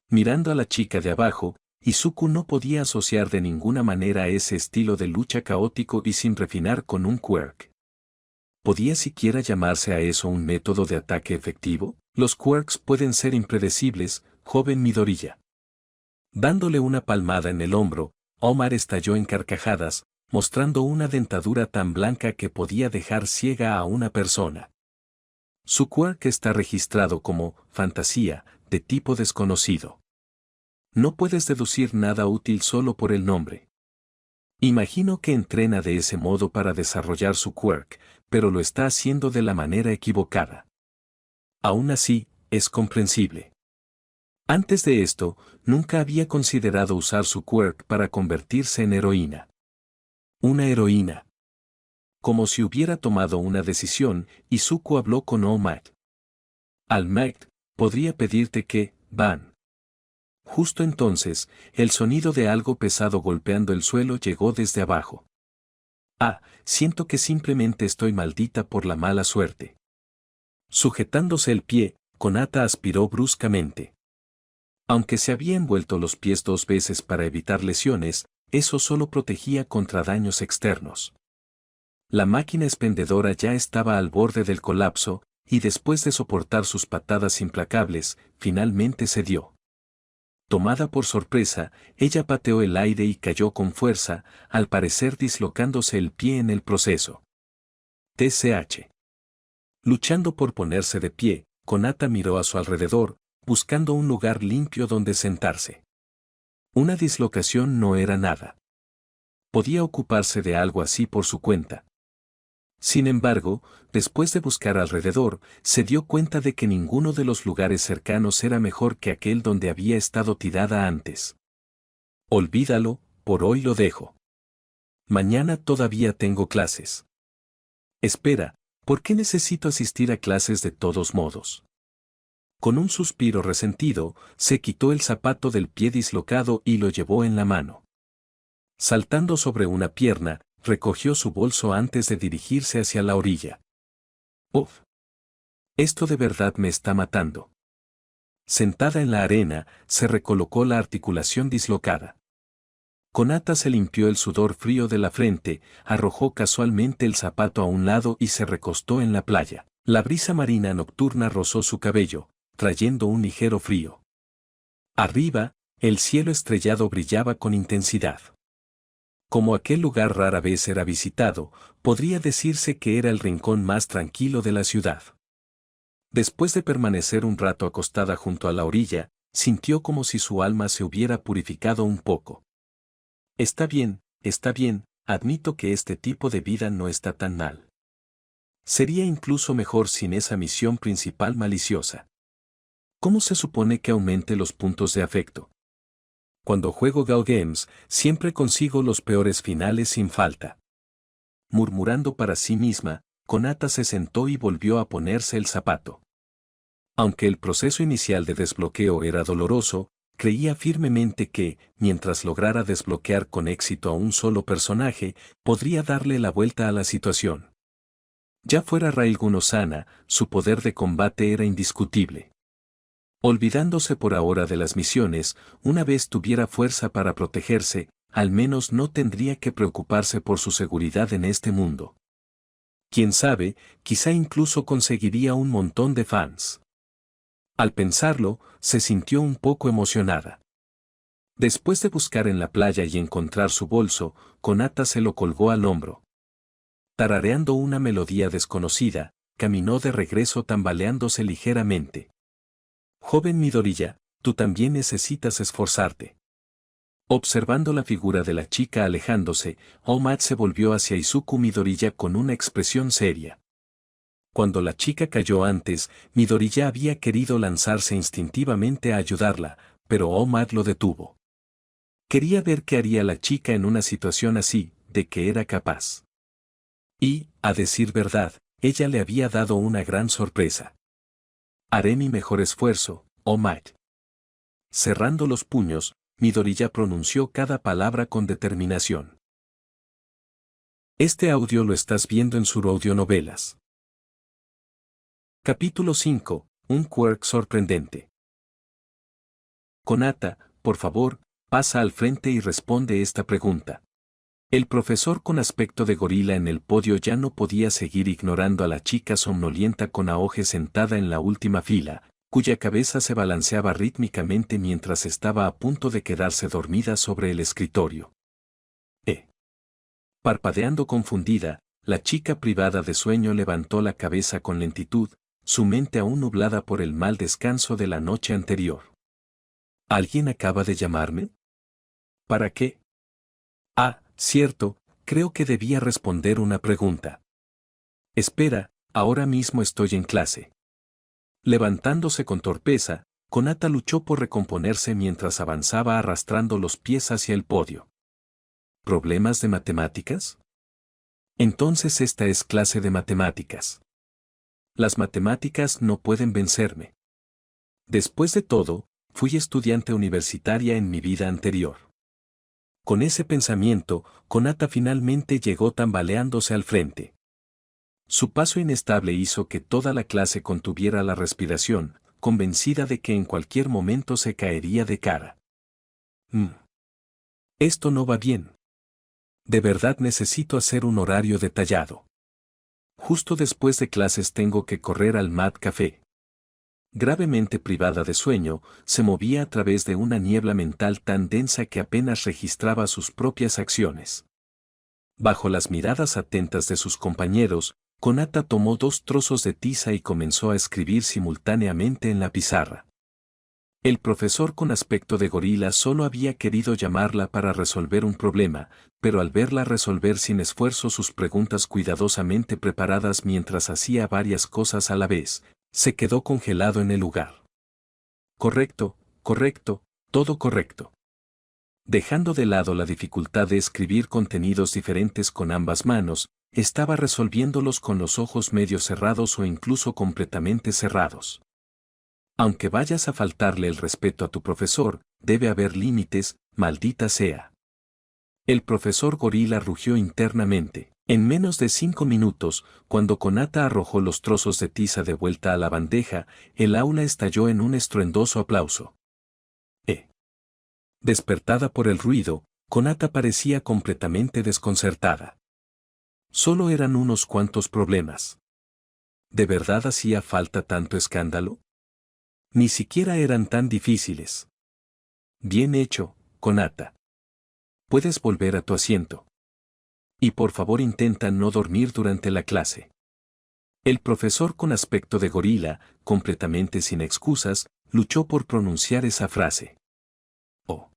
Mirando a la chica de abajo, Izuku no podía asociar de ninguna manera ese estilo de lucha caótico y sin refinar con un quirk. ¿Podía siquiera llamarse a eso un método de ataque efectivo? Los quirks pueden ser impredecibles, joven Midoriya. Dándole una palmada en el hombro, Omar estalló en carcajadas, mostrando una dentadura tan blanca que podía dejar ciega a una persona. Su quirk está registrado como fantasía, de tipo desconocido. No puedes deducir nada útil solo por el nombre. Imagino que entrena de ese modo para desarrollar su quirk, pero lo está haciendo de la manera equivocada. Aún así, es comprensible. Antes de esto, nunca había considerado usar su quirk para convertirse en heroína. Una heroína. Como si hubiera tomado una decisión, Izuku habló con All Might. All Might, podría pedirte que, Van. Justo entonces, el sonido de algo pesado golpeando el suelo llegó desde abajo. Ah, siento que simplemente estoy maldita por la mala suerte. Sujetándose el pie, Konata aspiró bruscamente. Aunque se había envuelto los pies 2 veces para evitar lesiones, eso solo protegía contra daños externos. La máquina expendedora ya estaba al borde del colapso, y después de soportar sus patadas implacables, finalmente cedió. Tomada por sorpresa, ella pateó el aire y cayó con fuerza, al parecer dislocándose el pie en el proceso. TCH. Luchando por ponerse de pie, Konata miró a su alrededor, buscando un lugar limpio donde sentarse. Una dislocación no era nada. Podía ocuparse de algo así por su cuenta. Sin embargo, después de buscar alrededor, se dio cuenta de que ninguno de los lugares cercanos era mejor que aquel donde había estado tirada antes. Olvídalo, por hoy lo dejo. Mañana todavía tengo clases. Espera, ¿por qué necesito asistir a clases de todos modos? Con un suspiro resentido, se quitó el zapato del pie dislocado y lo llevó en la mano. Saltando sobre una pierna, recogió su bolso antes de dirigirse hacia la orilla. ¡Uf! Esto de verdad me está matando. Sentada en la arena, se recolocó la articulación dislocada. Konata se limpió el sudor frío de la frente, arrojó casualmente el zapato a un lado y se recostó en la playa. La brisa marina nocturna rozó su cabello, trayendo un ligero frío. Arriba, el cielo estrellado brillaba con intensidad. Como aquel lugar rara vez era visitado, podría decirse que era el rincón más tranquilo de la ciudad. Después de permanecer un rato acostada junto a la orilla, sintió como si su alma se hubiera purificado un poco. Está bien, admito que este tipo de vida no está tan mal. Sería incluso mejor sin esa misión principal maliciosa. ¿Cómo se supone que aumente los puntos de afecto? Cuando juego Gal Games, siempre consigo los peores finales sin falta. Murmurando para sí misma, Konata se sentó y volvió a ponerse el zapato. Aunque el proceso inicial de desbloqueo era doloroso, creía firmemente que, mientras lograra desbloquear con éxito a un solo personaje, podría darle la vuelta a la situación. Ya fuera Railgun o Sana, su poder de combate era indiscutible. Olvidándose por ahora de las misiones, una vez tuviera fuerza para protegerse, al menos no tendría que preocuparse por su seguridad en este mundo. Quién sabe, quizá incluso conseguiría un montón de fans. Al pensarlo, se sintió un poco emocionada. Después de buscar en la playa y encontrar su bolso, Konata se lo colgó al hombro. Tarareando una melodía desconocida, caminó de regreso tambaleándose ligeramente. Joven Midoriya, tú también necesitas esforzarte. Observando la figura de la chica alejándose, All Might se volvió hacia Izuku Midoriya con una expresión seria. Cuando la chica cayó antes, Midoriya había querido lanzarse instintivamente a ayudarla, pero All Might lo detuvo. Quería ver qué haría la chica en una situación así, de que era capaz. Y, a decir verdad, ella le había dado una gran sorpresa. Haré mi mejor esfuerzo, All Might. Cerrando los puños, Midoriya pronunció cada palabra con determinación. Este audio lo estás viendo en Suro Audionovelas. Capítulo 5. Un quirk sorprendente. Konata, por favor, pasa al frente y responde esta pregunta. El profesor con aspecto de gorila en el podio ya no podía seguir ignorando a la chica somnolienta con Aoge sentada en la última fila, cuya cabeza se balanceaba rítmicamente mientras estaba a punto de quedarse dormida sobre el escritorio. Parpadeando confundida, la chica privada de sueño levantó la cabeza con lentitud, su mente aún nublada por el mal descanso de la noche anterior. ¿Alguien acaba de llamarme? ¿Para qué? Ah, cierto, creo que debía responder una pregunta. Espera, ahora mismo estoy en clase. Levantándose con torpeza, Konata luchó por recomponerse mientras avanzaba arrastrando los pies hacia el podio. ¿Problemas de matemáticas? Entonces esta es clase de matemáticas. Las matemáticas no pueden vencerme. Después de todo, fui estudiante universitaria en mi vida anterior. Con ese pensamiento, Konata finalmente llegó tambaleándose al frente. Su paso inestable hizo que toda la clase contuviera la respiración, convencida de que en cualquier momento se caería de cara. Esto no va bien. De verdad necesito hacer un horario detallado. Justo después de clases tengo que correr al Mad Café. Gravemente privada de sueño, se movía a través de una niebla mental tan densa que apenas registraba sus propias acciones. Bajo las miradas atentas de sus compañeros, Konata tomó 2 trozos de tiza y comenzó a escribir simultáneamente en la pizarra. El profesor con aspecto de gorila solo había querido llamarla para resolver un problema, pero al verla resolver sin esfuerzo sus preguntas cuidadosamente preparadas mientras hacía varias cosas a la vez, se quedó congelado en el lugar. Correcto, correcto, todo correcto. Dejando de lado la dificultad de escribir contenidos diferentes con ambas manos, estaba resolviéndolos con los ojos medio cerrados o incluso completamente cerrados. Aunque vayas a faltarle el respeto a tu profesor, debe haber límites, maldita sea. El profesor gorila rugió internamente. En menos de 5 minutos, cuando Konata arrojó los trozos de tiza de vuelta a la bandeja, el aula estalló en un estruendoso aplauso. Despertada por el ruido, Konata parecía completamente desconcertada. Solo eran unos cuantos problemas. ¿De verdad hacía falta tanto escándalo? Ni siquiera eran tan difíciles. Bien hecho, Konata. Puedes volver a tu asiento. Y por favor intenta no dormir durante la clase. El profesor con aspecto de gorila, completamente sin excusas, luchó por pronunciar esa frase. Oh.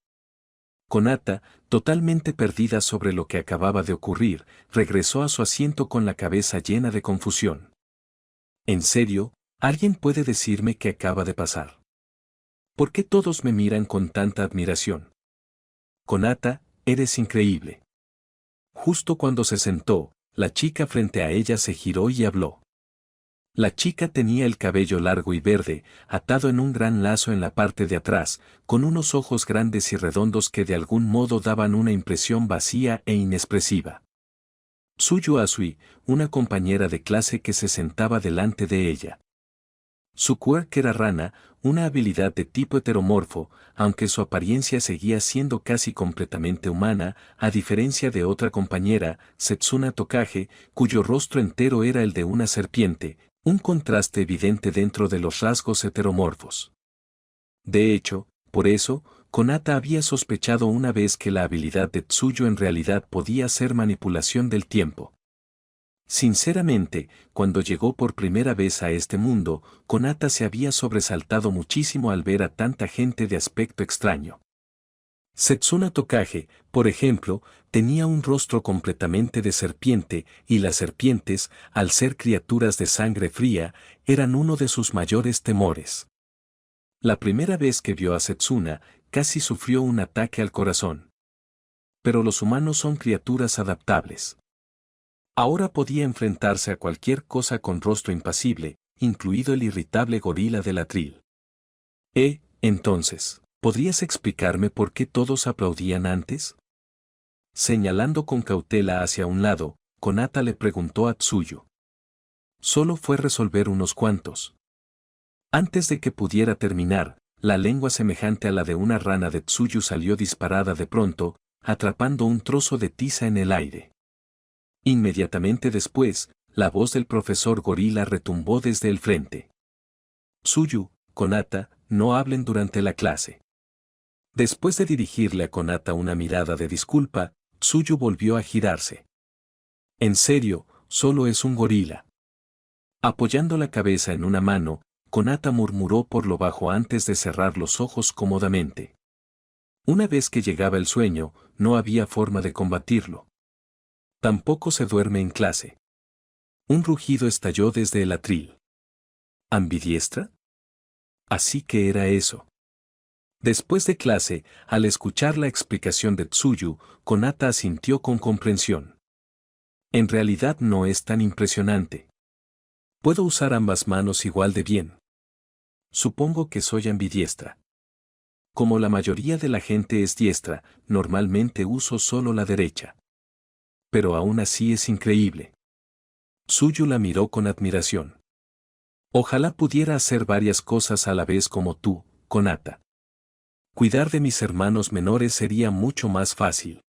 Konata, totalmente perdida sobre lo que acababa de ocurrir, regresó a su asiento con la cabeza llena de confusión. ¿En serio? ¿Alguien puede decirme qué acaba de pasar? ¿Por qué todos me miran con tanta admiración? Konata, eres increíble. Justo cuando se sentó, la chica frente a ella se giró y habló. La chica tenía el cabello largo y verde, atado en un gran lazo en la parte de atrás, con unos ojos grandes y redondos que de algún modo daban una impresión vacía e inexpresiva. Tsuyu Asui, una compañera de clase que se sentaba delante de ella. Su quirk era rana, una habilidad de tipo heteromorfo, aunque su apariencia seguía siendo casi completamente humana, a diferencia de otra compañera, Setsuna Tokage, cuyo rostro entero era el de una serpiente, un contraste evidente dentro de los rasgos heteromorfos. De hecho, por eso, Konata había sospechado una vez que la habilidad de Tsuyu en realidad podía ser manipulación del tiempo. Sinceramente, cuando llegó por primera vez a este mundo, Konata se había sobresaltado muchísimo al ver a tanta gente de aspecto extraño. Setsuna Tokage, por ejemplo, tenía un rostro completamente de serpiente, y las serpientes, al ser criaturas de sangre fría, eran uno de sus mayores temores. La primera vez que vio a Setsuna, casi sufrió un ataque al corazón. Pero los humanos son criaturas adaptables. Ahora podía enfrentarse a cualquier cosa con rostro impasible, incluido el irritable gorila del atril. Entonces, ¿podrías explicarme por qué todos aplaudían antes? Señalando con cautela hacia un lado, Konata le preguntó a Tsuyu. Solo fue resolver unos cuantos. Antes de que pudiera terminar, la lengua semejante a la de una rana de Tsuyu salió disparada de pronto, atrapando un trozo de tiza en el aire. Inmediatamente después, la voz del profesor gorila retumbó desde el frente. Tsuyu, Konata, no hablen durante la clase. Después de dirigirle a Konata una mirada de disculpa, Tsuyu volvió a girarse. En serio, solo es un gorila. Apoyando la cabeza en una mano, Konata murmuró por lo bajo antes de cerrar los ojos cómodamente. Una vez que llegaba el sueño, no había forma de combatirlo. Tampoco se duerme en clase. Un rugido estalló desde el atril. ¿Ambidiestra? Así que era eso. Después de clase, al escuchar la explicación de Tsuyu, Konata asintió con comprensión. En realidad no es tan impresionante. Puedo usar ambas manos igual de bien. Supongo que soy ambidiestra. Como la mayoría de la gente es diestra, normalmente uso solo la derecha. Pero aún así es increíble. Tsuyu la miró con admiración. Ojalá pudiera hacer varias cosas a la vez como tú, Konata. Cuidar de mis hermanos menores sería mucho más fácil.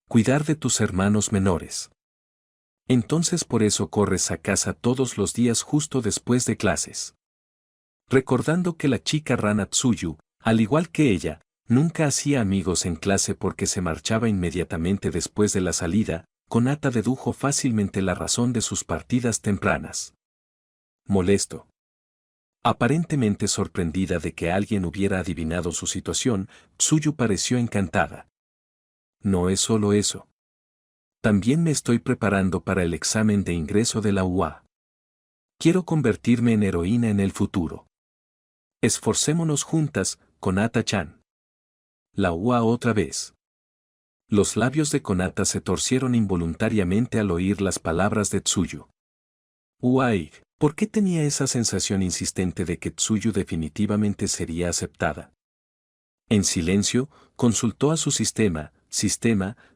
Cuidar de tus hermanos menores. Entonces por eso corres a casa todos los días justo después de clases. Recordando que la chica rana Tsuyu, al igual que ella, nunca hacía amigos en clase porque se marchaba inmediatamente después de la salida, Konata dedujo fácilmente la razón de sus partidas tempranas. Molesto. Aparentemente sorprendida de que alguien hubiera adivinado su situación, Tsuyu pareció encantada. No es solo eso. También me estoy preparando para el examen de ingreso de la UA. Quiero convertirme en heroína en el futuro. Esforcémonos juntas, Konata-chan. La UA otra vez. Los labios de Konata se torcieron involuntariamente al oír las palabras de Tsuyu. Uai, ¿por qué tenía esa sensación insistente de que Tsuyu definitivamente sería aceptada? En silencio, consultó a su sistema,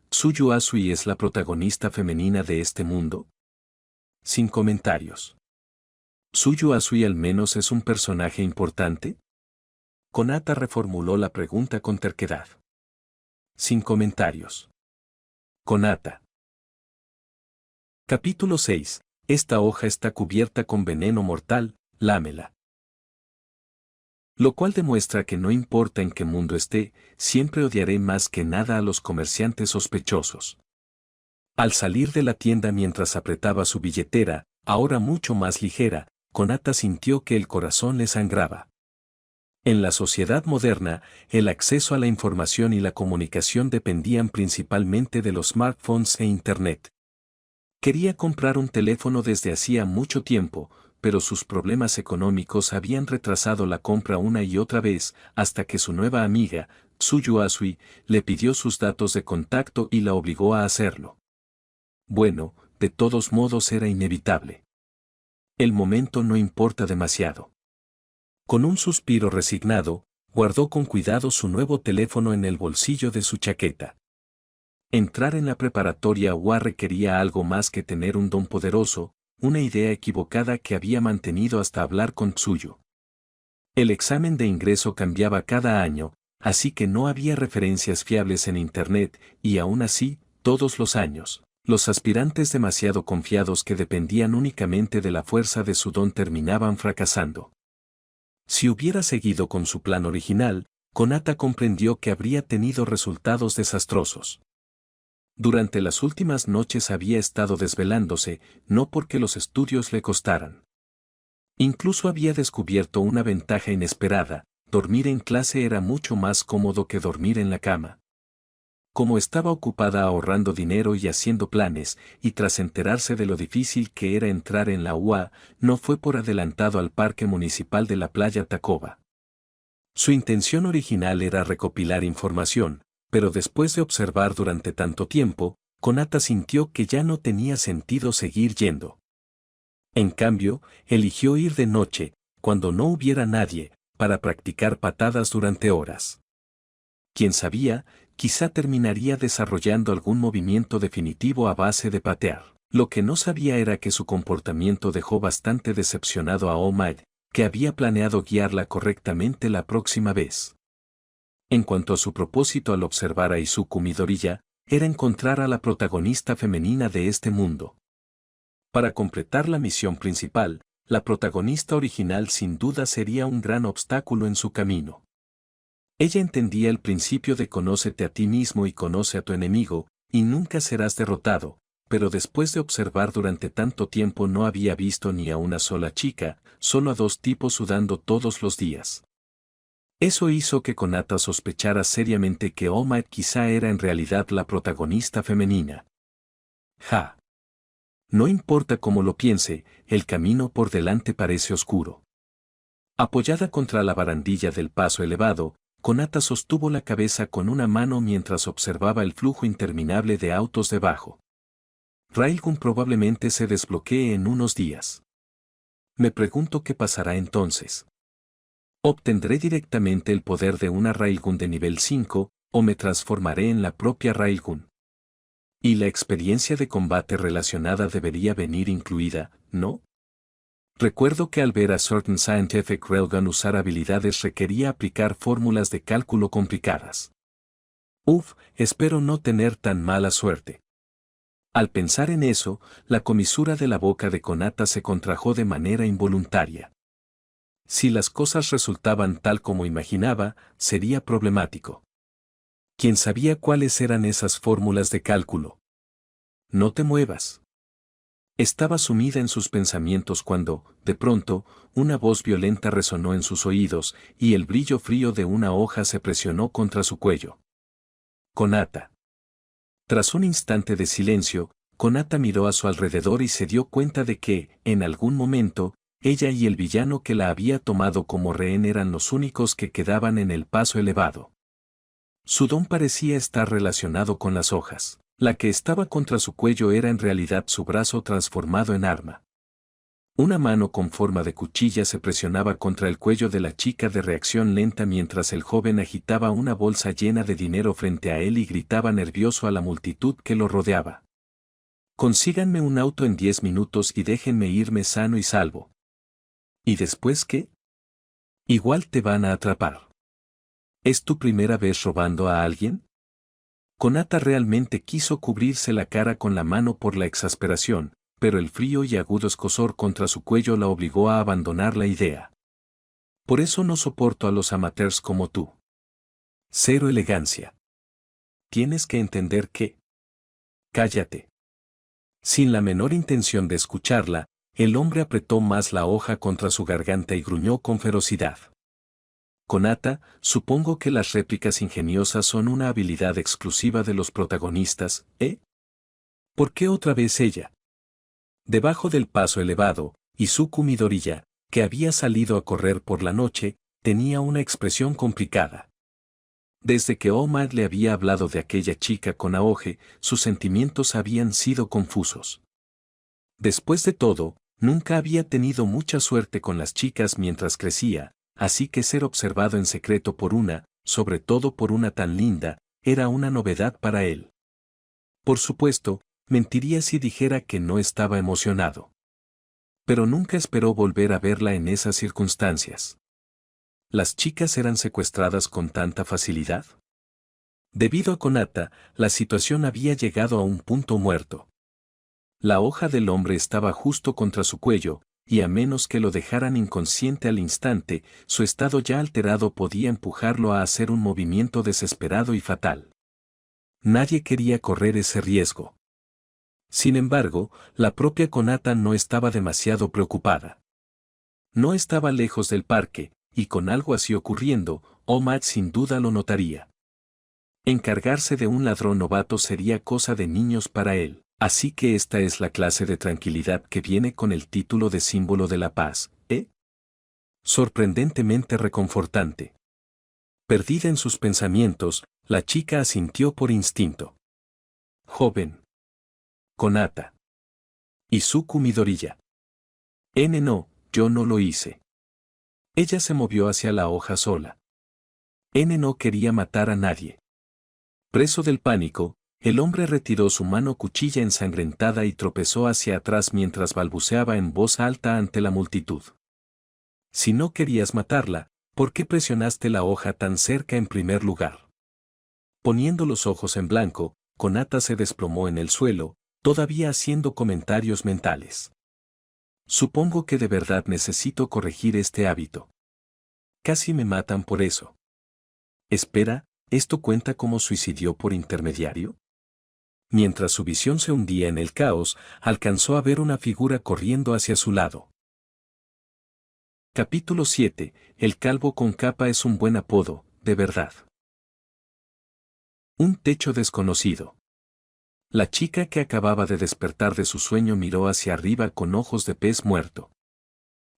¿Tsuyu Asui es la protagonista femenina de este mundo? Sin comentarios. ¿Tsuyu Asui al menos es un personaje importante? Konata reformuló la pregunta con terquedad. Sin comentarios. Konata. Capítulo 6. Esta hoja está cubierta con veneno mortal, lámela. Lo cual demuestra que no importa en qué mundo esté, siempre odiaré más que nada a los comerciantes sospechosos. Al salir de la tienda mientras apretaba su billetera, ahora mucho más ligera, Konata sintió que el corazón le sangraba. En la sociedad moderna, el acceso a la información y la comunicación dependían principalmente de los smartphones e Internet. Quería comprar un teléfono desde hacía mucho tiempo, pero sus problemas económicos habían retrasado la compra una y otra vez, hasta que su nueva amiga, Tsuyu Asui, le pidió sus datos de contacto y la obligó a hacerlo. Bueno, de todos modos era inevitable. El momento no importa demasiado. Con un suspiro resignado, guardó con cuidado su nuevo teléfono en el bolsillo de su chaqueta. Entrar en la preparatoria UA requería algo más que tener un don poderoso, una idea equivocada que había mantenido hasta hablar con Tsuyu. El examen de ingreso cambiaba cada año, así que no había referencias fiables en Internet, y aún así, todos los años, los aspirantes demasiado confiados que dependían únicamente de la fuerza de su don terminaban fracasando. Si hubiera seguido con su plan original, Konata comprendió que habría tenido resultados desastrosos. Durante las últimas noches había estado desvelándose, no porque los estudios le costaran. Incluso había descubierto una ventaja inesperada: dormir en clase era mucho más cómodo que dormir en la cama. Como estaba ocupada ahorrando dinero y haciendo planes, y tras enterarse de lo difícil que era entrar en la UA, no fue por adelantado al parque municipal de la playa Tacoba. Su intención original era recopilar información, pero después de observar durante tanto tiempo, Konata sintió que ya no tenía sentido seguir yendo. En cambio, eligió ir de noche, cuando no hubiera nadie, para practicar patadas durante horas. Quién sabía, quizá terminaría desarrollando algún movimiento definitivo a base de patear. Lo que no sabía era que su comportamiento dejó bastante decepcionado a Omae, que había planeado guiarla correctamente la próxima vez. En cuanto a su propósito al observar a Izuku Midoriya, era encontrar a la protagonista femenina de este mundo. Para completar la misión principal, la protagonista original sin duda sería un gran obstáculo en su camino. Ella entendía el principio de conócete a ti mismo y conoce a tu enemigo, y nunca serás derrotado, pero después de observar durante tanto tiempo no había visto ni a una sola chica, solo a dos tipos sudando todos los días. Eso hizo que Konata sospechara seriamente que All Might quizá era en realidad la protagonista femenina. Ja. No importa cómo lo piense, el camino por delante parece oscuro. Apoyada contra la barandilla del paso elevado, Konata sostuvo la cabeza con una mano mientras observaba el flujo interminable de autos debajo. Railgun probablemente se desbloquee en unos días. Me pregunto qué pasará entonces. ¿Obtendré directamente el poder de una Railgun de nivel 5, o me transformaré en la propia Railgun? Y la experiencia de combate relacionada debería venir incluida, ¿no? Recuerdo que al ver a Certain Scientific Railgun usar habilidades requería aplicar fórmulas de cálculo complicadas. Espero no tener tan mala suerte. Al pensar en eso, la comisura de la boca de Konata se contrajo de manera involuntaria. Si las cosas resultaban tal como imaginaba, sería problemático. ¿Quién sabía cuáles eran esas fórmulas de cálculo? No te muevas. Estaba sumida en sus pensamientos cuando, de pronto, una voz violenta resonó en sus oídos y el brillo frío de una hoja se presionó contra su cuello. Konata. Tras un instante de silencio, Konata miró a su alrededor y se dio cuenta de que, en algún momento, ella y el villano que la había tomado como rehén eran los únicos que quedaban en el paso elevado. Su don parecía estar relacionado con las hojas. La que estaba contra su cuello era en realidad su brazo transformado en arma. Una mano con forma de cuchilla se presionaba contra el cuello de la chica de reacción lenta mientras el joven agitaba una bolsa llena de dinero frente a él y gritaba nervioso a la multitud que lo rodeaba. Consíganme un auto en 10 minutos y déjenme irme sano y salvo. ¿Y después qué? Igual te van a atrapar. ¿Es tu primera vez robando a alguien? Konata realmente quiso cubrirse la cara con la mano por la exasperación, pero el frío y agudo escozor contra su cuello la obligó a abandonar la idea. Por eso no soporto a los amateurs como tú. Cero elegancia. Tienes que entender que... Cállate. Sin la menor intención de escucharla, el hombre apretó más la hoja contra su garganta y gruñó con ferocidad. Konata, supongo que las réplicas ingeniosas son una habilidad exclusiva de los protagonistas, ¿eh? ¿Por qué otra vez ella? Debajo del paso elevado, Izuku Midoriya, que había salido a correr por la noche, tenía una expresión complicada. Desde que All Might le había hablado de aquella chica con Aoge, sus sentimientos habían sido confusos. Después de todo, nunca había tenido mucha suerte con las chicas mientras crecía, así que ser observado en secreto por una, sobre todo por una tan linda, era una novedad para él. Por supuesto, mentiría si dijera que no estaba emocionado. Pero nunca esperó volver a verla en esas circunstancias. ¿Las chicas eran secuestradas con tanta facilidad? Debido a Konata, la situación había llegado a un punto muerto. La hoja del hombre estaba justo contra su cuello, y a menos que lo dejaran inconsciente al instante, su estado ya alterado podía empujarlo a hacer un movimiento desesperado y fatal. Nadie quería correr ese riesgo. Sin embargo, la propia Konata no estaba demasiado preocupada. No estaba lejos del parque, y con algo así ocurriendo, All Might sin duda lo notaría. Encargarse de un ladrón novato sería cosa de niños para él. Así que esta es la clase de tranquilidad que viene con el título de símbolo de la paz, ¿eh? Sorprendentemente reconfortante. Perdida en sus pensamientos, la chica asintió por instinto. Joven. Konata. Izuku Midoriya. No, yo no lo hice. Ella se movió hacia la hoja sola. No quería matar a nadie. Preso del pánico, el hombre retiró su mano cuchilla ensangrentada y tropezó hacia atrás mientras balbuceaba en voz alta ante la multitud. Si no querías matarla, ¿por qué presionaste la hoja tan cerca en primer lugar? Poniendo los ojos en blanco, Konata se desplomó en el suelo, todavía haciendo comentarios mentales. Supongo que de verdad necesito corregir este hábito. Casi me matan por eso. Espera, ¿esto cuenta como suicidio por intermediario? Mientras su visión se hundía en el caos, alcanzó a ver una figura corriendo hacia su lado. Capítulo 7. El calvo con capa es un buen apodo, de verdad. Un techo desconocido. La chica que acababa de despertar de su sueño miró hacia arriba con ojos de pez muerto.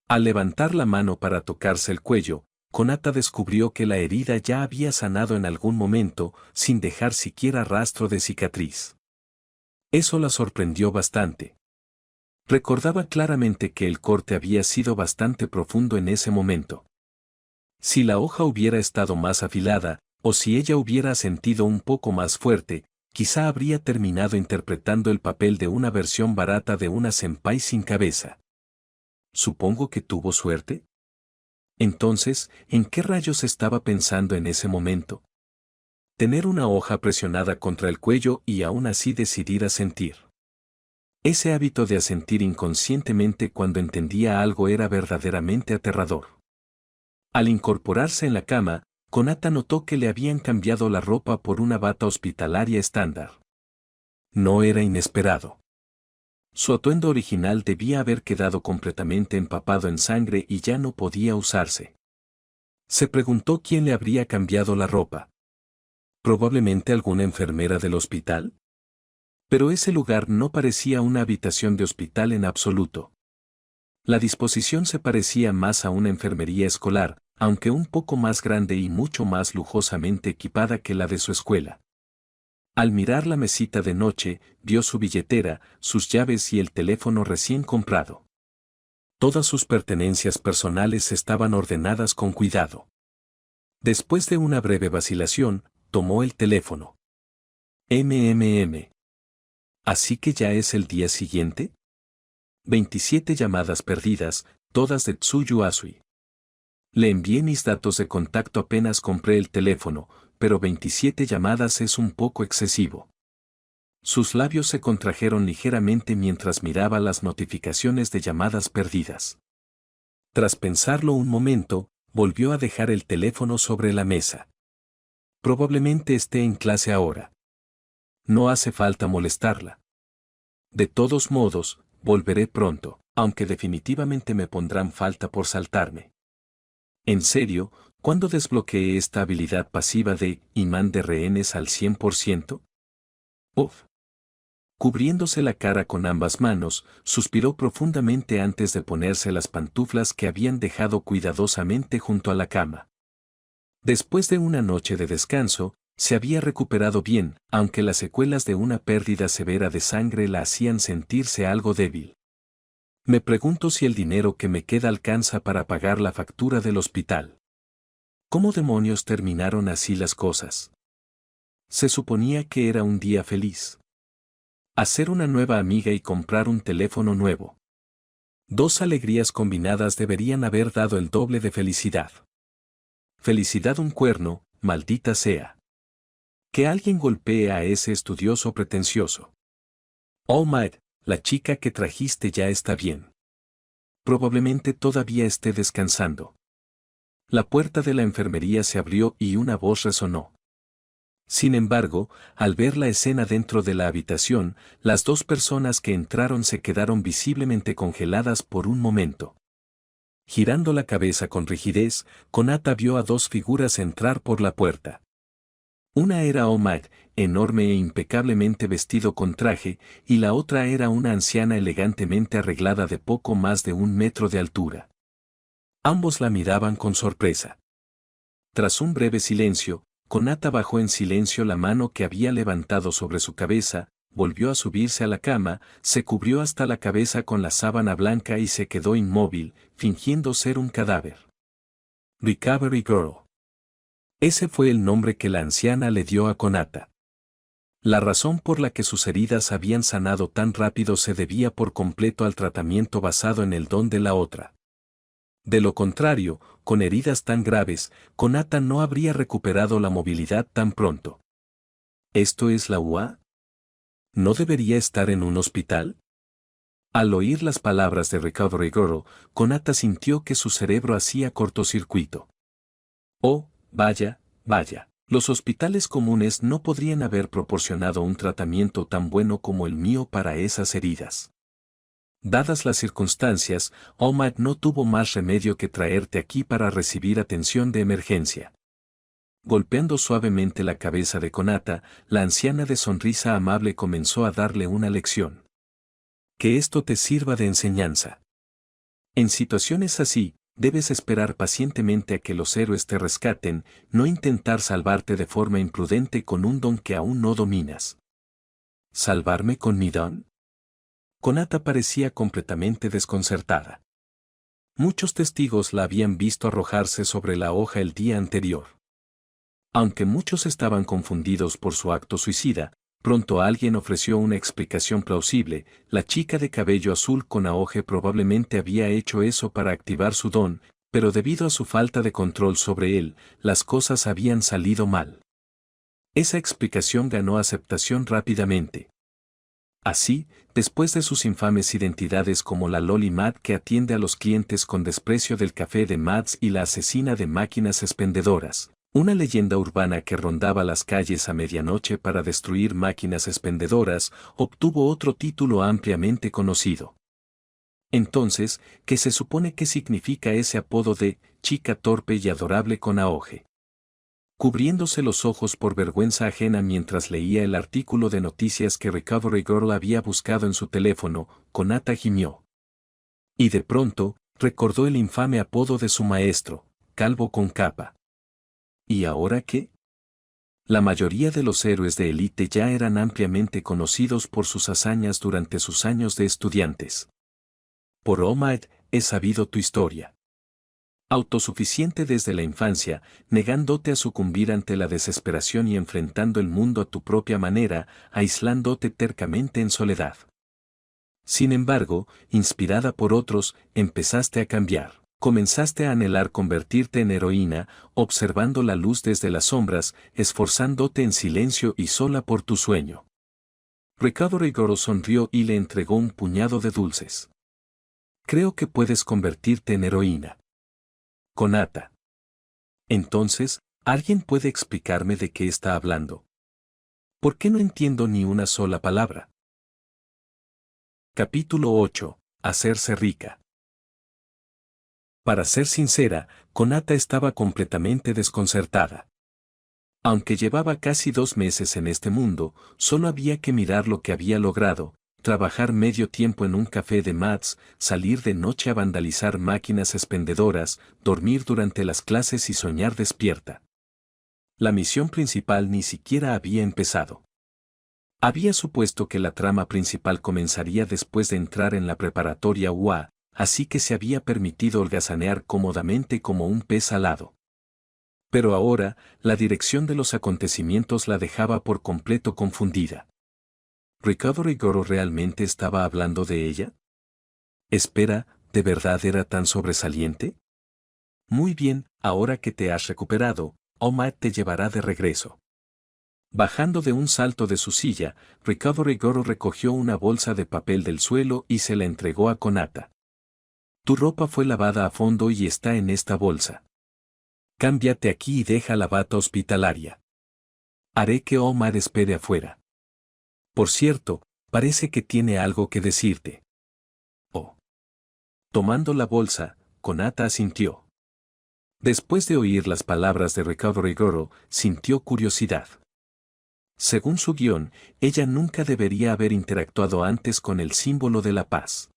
Al levantar la mano para tocarse el cuello, Konata descubrió que la herida ya había sanado en algún momento, sin dejar siquiera rastro de cicatriz. Eso la sorprendió bastante. Recordaba claramente que el corte había sido bastante profundo en ese momento. Si la hoja hubiera estado más afilada, o si ella hubiera sentido un poco más fuerte, quizá habría terminado interpretando el papel de una versión barata de una senpai sin cabeza. ¿Supongo que tuvo suerte? Entonces, ¿en qué rayos estaba pensando en ese momento? Tener una hoja presionada contra el cuello y aún así decidir asentir. Ese hábito de asentir inconscientemente cuando entendía algo era verdaderamente aterrador. Al incorporarse en la cama, Konata notó que le habían cambiado la ropa por una bata hospitalaria estándar. No era inesperado. Su atuendo original debía haber quedado completamente empapado en sangre y ya no podía usarse. Se preguntó quién le habría cambiado la ropa. ¿Probablemente alguna enfermera del hospital? Pero ese lugar no parecía una habitación de hospital en absoluto. La disposición se parecía más a una enfermería escolar, aunque un poco más grande y mucho más lujosamente equipada que la de su escuela. Al mirar la mesita de noche, vio su billetera, sus llaves y el teléfono recién comprado. Todas sus pertenencias personales estaban ordenadas con cuidado. Después de una breve vacilación, tomó el teléfono. ¿Así que ya es el día siguiente? 27 llamadas perdidas, todas de Tsuyu Asui. Le envié mis datos de contacto apenas compré el teléfono, pero 27 llamadas es un poco excesivo. Sus labios se contrajeron ligeramente mientras miraba las notificaciones de llamadas perdidas. Tras pensarlo un momento, volvió a dejar el teléfono sobre la mesa. Probablemente esté en clase ahora. No hace falta molestarla. De todos modos, volveré pronto, aunque definitivamente me pondrán falta por saltarme. En serio, ¿cuándo desbloqueé esta habilidad pasiva de imán de rehenes al 100%? Uf. Cubriéndose la cara con ambas manos, suspiró profundamente antes de ponerse las pantuflas que habían dejado cuidadosamente junto a la cama. Después de una noche de descanso, se había recuperado bien, aunque las secuelas de una pérdida severa de sangre la hacían sentirse algo débil. Me pregunto si el dinero que me queda alcanza para pagar la factura del hospital. ¿Cómo demonios terminaron así las cosas? Se suponía que era un día feliz. Hacer una nueva amiga y comprar un teléfono nuevo. Dos alegrías combinadas deberían haber dado el doble de felicidad. Felicidad un cuerno, maldita sea. Que alguien golpee a ese estudioso pretencioso. Oh my, la chica que trajiste ya está bien. Probablemente todavía esté descansando. La puerta de la enfermería se abrió y una voz resonó. Sin embargo, al ver la escena dentro de la habitación, las dos personas que entraron se quedaron visiblemente congeladas por un momento. Girando la cabeza con rigidez, Konata vio a dos figuras entrar por la puerta. Una era Omag, enorme e impecablemente vestido con traje, y la otra era una anciana elegantemente arreglada de poco más de 1 metro de altura. Ambos la miraban con sorpresa. Tras un breve silencio, Konata bajó en silencio la mano que había levantado sobre su cabeza, volvió a subirse a la cama, se cubrió hasta la cabeza con la sábana blanca y se quedó inmóvil, fingiendo ser un cadáver. Recovery Girl. Ese fue el nombre que la anciana le dio a Konata. La razón por la que sus heridas habían sanado tan rápido se debía por completo al tratamiento basado en el don de la otra. De lo contrario, con heridas tan graves, Konata no habría recuperado la movilidad tan pronto. ¿Esto es la UA? ¿No debería estar en un hospital? Al oír las palabras de Recovery Girl, Konata sintió que su cerebro hacía cortocircuito. Oh, vaya, vaya. Los hospitales comunes no podrían haber proporcionado un tratamiento tan bueno como el mío para esas heridas. Dadas las circunstancias, Omad no tuvo más remedio que traerte aquí para recibir atención de emergencia. Golpeando suavemente la cabeza de Konata, la anciana de sonrisa amable comenzó a darle una lección. Que esto te sirva de enseñanza. En situaciones así, debes esperar pacientemente a que los héroes te rescaten, no intentar salvarte de forma imprudente con un don que aún no dominas. ¿Salvarme con mi don? Konata parecía completamente desconcertada. Muchos testigos la habían visto arrojarse sobre la hoja el día anterior. Aunque muchos estaban confundidos por su acto suicida, pronto alguien ofreció una explicación plausible. La chica de cabello azul con Aoge probablemente había hecho eso para activar su don, pero debido a su falta de control sobre él, las cosas habían salido mal. Esa explicación ganó aceptación rápidamente. Así, después de sus infames identidades como la Loli Mad que atiende a los clientes con desprecio del café de Mads y la asesina de máquinas expendedoras, una leyenda urbana que rondaba las calles a medianoche para destruir máquinas expendedoras, obtuvo otro título ampliamente conocido. Entonces, ¿qué se supone que significa ese apodo de chica torpe y adorable con Aoge? Cubriéndose los ojos por vergüenza ajena mientras leía el artículo de noticias que Recovery Girl había buscado en su teléfono, Konata gimió. Y de pronto, recordó el infame apodo de su maestro, calvo con capa. ¿Y ahora qué? La mayoría de los héroes de élite ya eran ampliamente conocidos por sus hazañas durante sus años de estudiantes. Por Omad, he sabido tu historia. Autosuficiente desde la infancia, negándote a sucumbir ante la desesperación y enfrentando el mundo a tu propia manera, aislándote tercamente en soledad. Sin embargo, inspirada por otros, empezaste a cambiar. Comenzaste a anhelar convertirte en heroína, observando la luz desde las sombras, esforzándote en silencio y sola por tu sueño. Recovery Girl sonrió y le entregó un puñado de dulces. Creo que puedes convertirte en heroína. Konata. Entonces, ¿alguien puede explicarme de qué está hablando? ¿Por qué no entiendo ni una sola palabra? Capítulo 8. Hacerse rica. Para ser sincera, Konata estaba completamente desconcertada. Aunque llevaba casi 2 meses en este mundo, solo había que mirar lo que había logrado: trabajar medio tiempo en un café de Mads, salir de noche a vandalizar máquinas expendedoras, dormir durante las clases y soñar despierta. La misión principal ni siquiera había empezado. Había supuesto que la trama principal comenzaría después de entrar en la preparatoria UA, así que se había permitido holgazanear cómodamente como un pez alado. Pero ahora, la dirección de los acontecimientos la dejaba por completo confundida. ¿Recovery Girl realmente estaba hablando de ella? Espera, ¿de verdad era tan sobresaliente? Muy bien, ahora que te has recuperado, Omad te llevará de regreso. Bajando de un salto de su silla, Recovery Girl recogió una bolsa de papel del suelo y se la entregó a Konata. Tu ropa fue lavada a fondo y está en esta bolsa. Cámbiate aquí y deja la bata hospitalaria. Haré que Omad espere afuera. Por cierto, parece que tiene algo que decirte. Oh. Tomando la bolsa, Konata asintió. Después de oír las palabras de Recovery Girl, sintió curiosidad. Según su guión, ella nunca debería haber interactuado antes con el símbolo de la paz.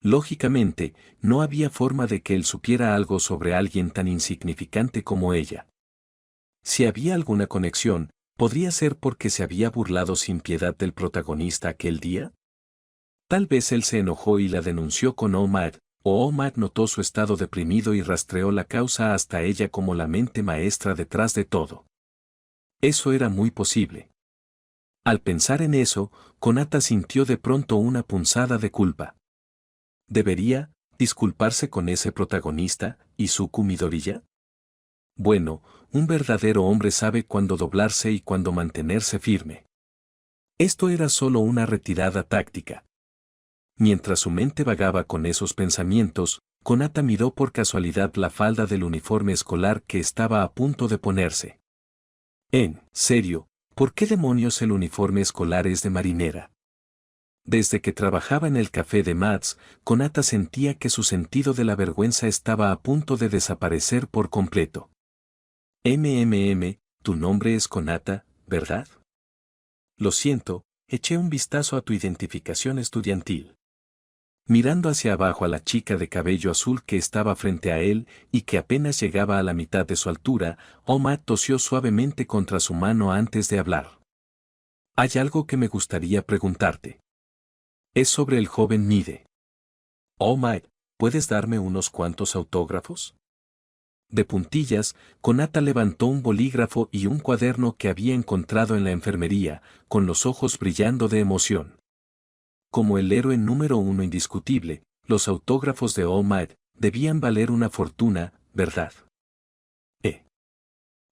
Lógicamente, no había forma de que él supiera algo sobre alguien tan insignificante como ella. Si había alguna conexión, ¿podría ser porque se había burlado sin piedad del protagonista aquel día? Tal vez él se enojó y la denunció con Omad, o Omad notó su estado deprimido y rastreó la causa hasta ella como la mente maestra detrás de todo. Eso era muy posible. Al pensar en eso, Konata sintió de pronto una punzada de culpa. ¿Debería disculparse con ese protagonista, Izuku Midoriya? Bueno, un verdadero hombre sabe cuándo doblarse y cuándo mantenerse firme. Esto era solo una retirada táctica. Mientras su mente vagaba con esos pensamientos, Konata miró por casualidad la falda del uniforme escolar que estaba a punto de ponerse. En serio, ¿por qué demonios el uniforme escolar es de marinera? Desde que trabajaba en el café de Mads, Konata sentía que su sentido de la vergüenza estaba a punto de desaparecer por completo. Tu nombre es Konata, ¿verdad? Lo siento, eché un vistazo a tu identificación estudiantil. Mirando hacia abajo a la chica de cabello azul que estaba frente a él y que apenas llegaba a la mitad de su altura, Omad tosió suavemente contra su mano antes de hablar. Hay algo que me gustaría preguntarte. Es sobre el joven Mide. Omad, ¿puedes darme unos cuantos autógrafos? De puntillas, Konata levantó un bolígrafo y un cuaderno que había encontrado en la enfermería, con los ojos brillando de emoción. Como el héroe número uno indiscutible, los autógrafos de Omad debían valer una fortuna, ¿verdad?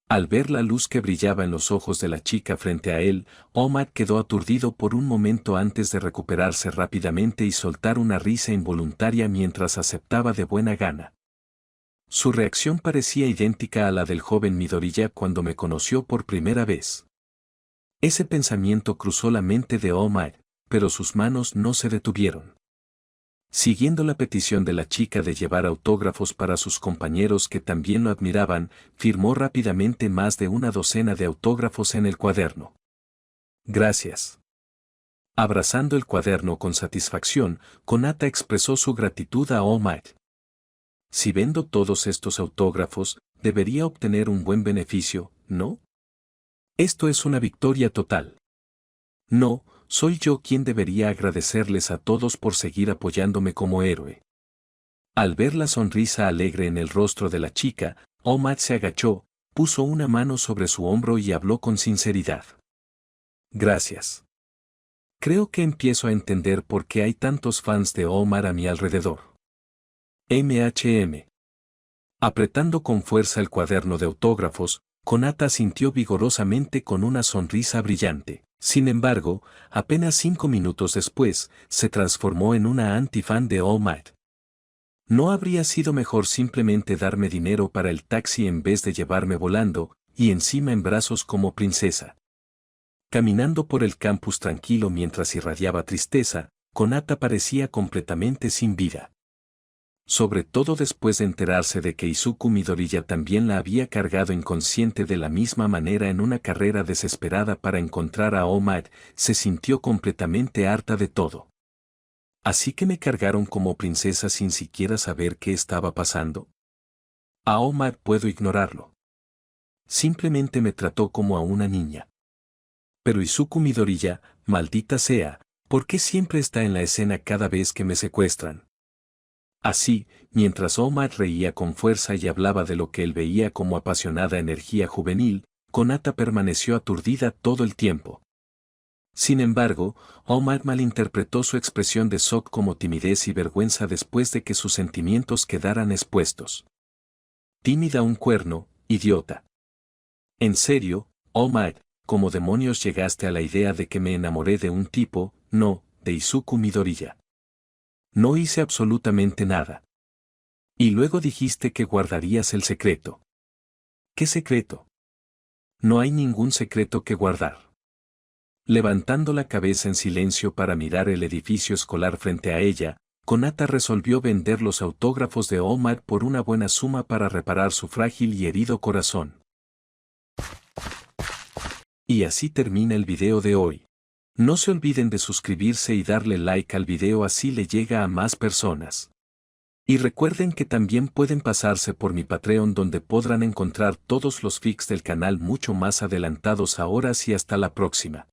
Al ver la luz que brillaba en los ojos de la chica frente a él, Omad quedó aturdido por un momento antes de recuperarse rápidamente y soltar una risa involuntaria mientras aceptaba de buena gana. Su reacción parecía idéntica a la del joven Midoriya cuando me conoció por primera vez. Ese pensamiento cruzó la mente de Omad, pero sus manos no se detuvieron. Siguiendo la petición de la chica de llevar autógrafos para sus compañeros que también lo admiraban, firmó rápidamente más de una docena de autógrafos en el cuaderno. Gracias. Abrazando el cuaderno con satisfacción, Konata expresó su gratitud a Omad. Si vendo todos estos autógrafos, debería obtener un buen beneficio, ¿no? Esto es una victoria total. No, soy yo quien debería agradecerles a todos por seguir apoyándome como héroe. Al ver la sonrisa alegre en el rostro de la chica, Omad se agachó, puso una mano sobre su hombro y habló con sinceridad. Gracias. Creo que empiezo a entender por qué hay tantos fans de Omar a mi alrededor. Apretando con fuerza el cuaderno de autógrafos, Konata sintió vigorosamente con una sonrisa brillante. Sin embargo, apenas 5 minutos después, se transformó en una antifan de Omad. ¿No habría sido mejor simplemente darme dinero para el taxi en vez de llevarme volando, y encima en brazos como princesa? Caminando por el campus tranquilo mientras irradiaba tristeza, Konata parecía completamente sin vida. Sobre todo después de enterarse de que Izuku Midoriya también la había cargado inconsciente de la misma manera en una carrera desesperada para encontrar a Omad, se sintió completamente harta de todo. ¿Así que me cargaron como princesa sin siquiera saber qué estaba pasando? A Omad puedo ignorarlo. Simplemente me trató como a una niña. Pero Izuku Midoriya, maldita sea, ¿por qué siempre está en la escena cada vez que me secuestran? Así, mientras Omad reía con fuerza y hablaba de lo que él veía como apasionada energía juvenil, Konata permaneció aturdida todo el tiempo. Sin embargo, Omad malinterpretó su expresión de shock como timidez y vergüenza después de que sus sentimientos quedaran expuestos. Tímida un cuerno, idiota. En serio, Omad, ¿cómo demonios llegaste a la idea de que me enamoré de un tipo, no, de Izuku Midoriya? No hice absolutamente nada. Y luego dijiste que guardarías el secreto. ¿Qué secreto? No hay ningún secreto que guardar. Levantando la cabeza en silencio para mirar el edificio escolar frente a ella, Konata resolvió vender los autógrafos de Omad por una buena suma para reparar su frágil y herido corazón. Y así termina el video de hoy. No se olviden de suscribirse y darle like al video, así le llega a más personas. Y recuerden que también pueden pasarse por mi Patreon, donde podrán encontrar todos los fics del canal mucho más adelantados. Ahora sí, hasta la próxima.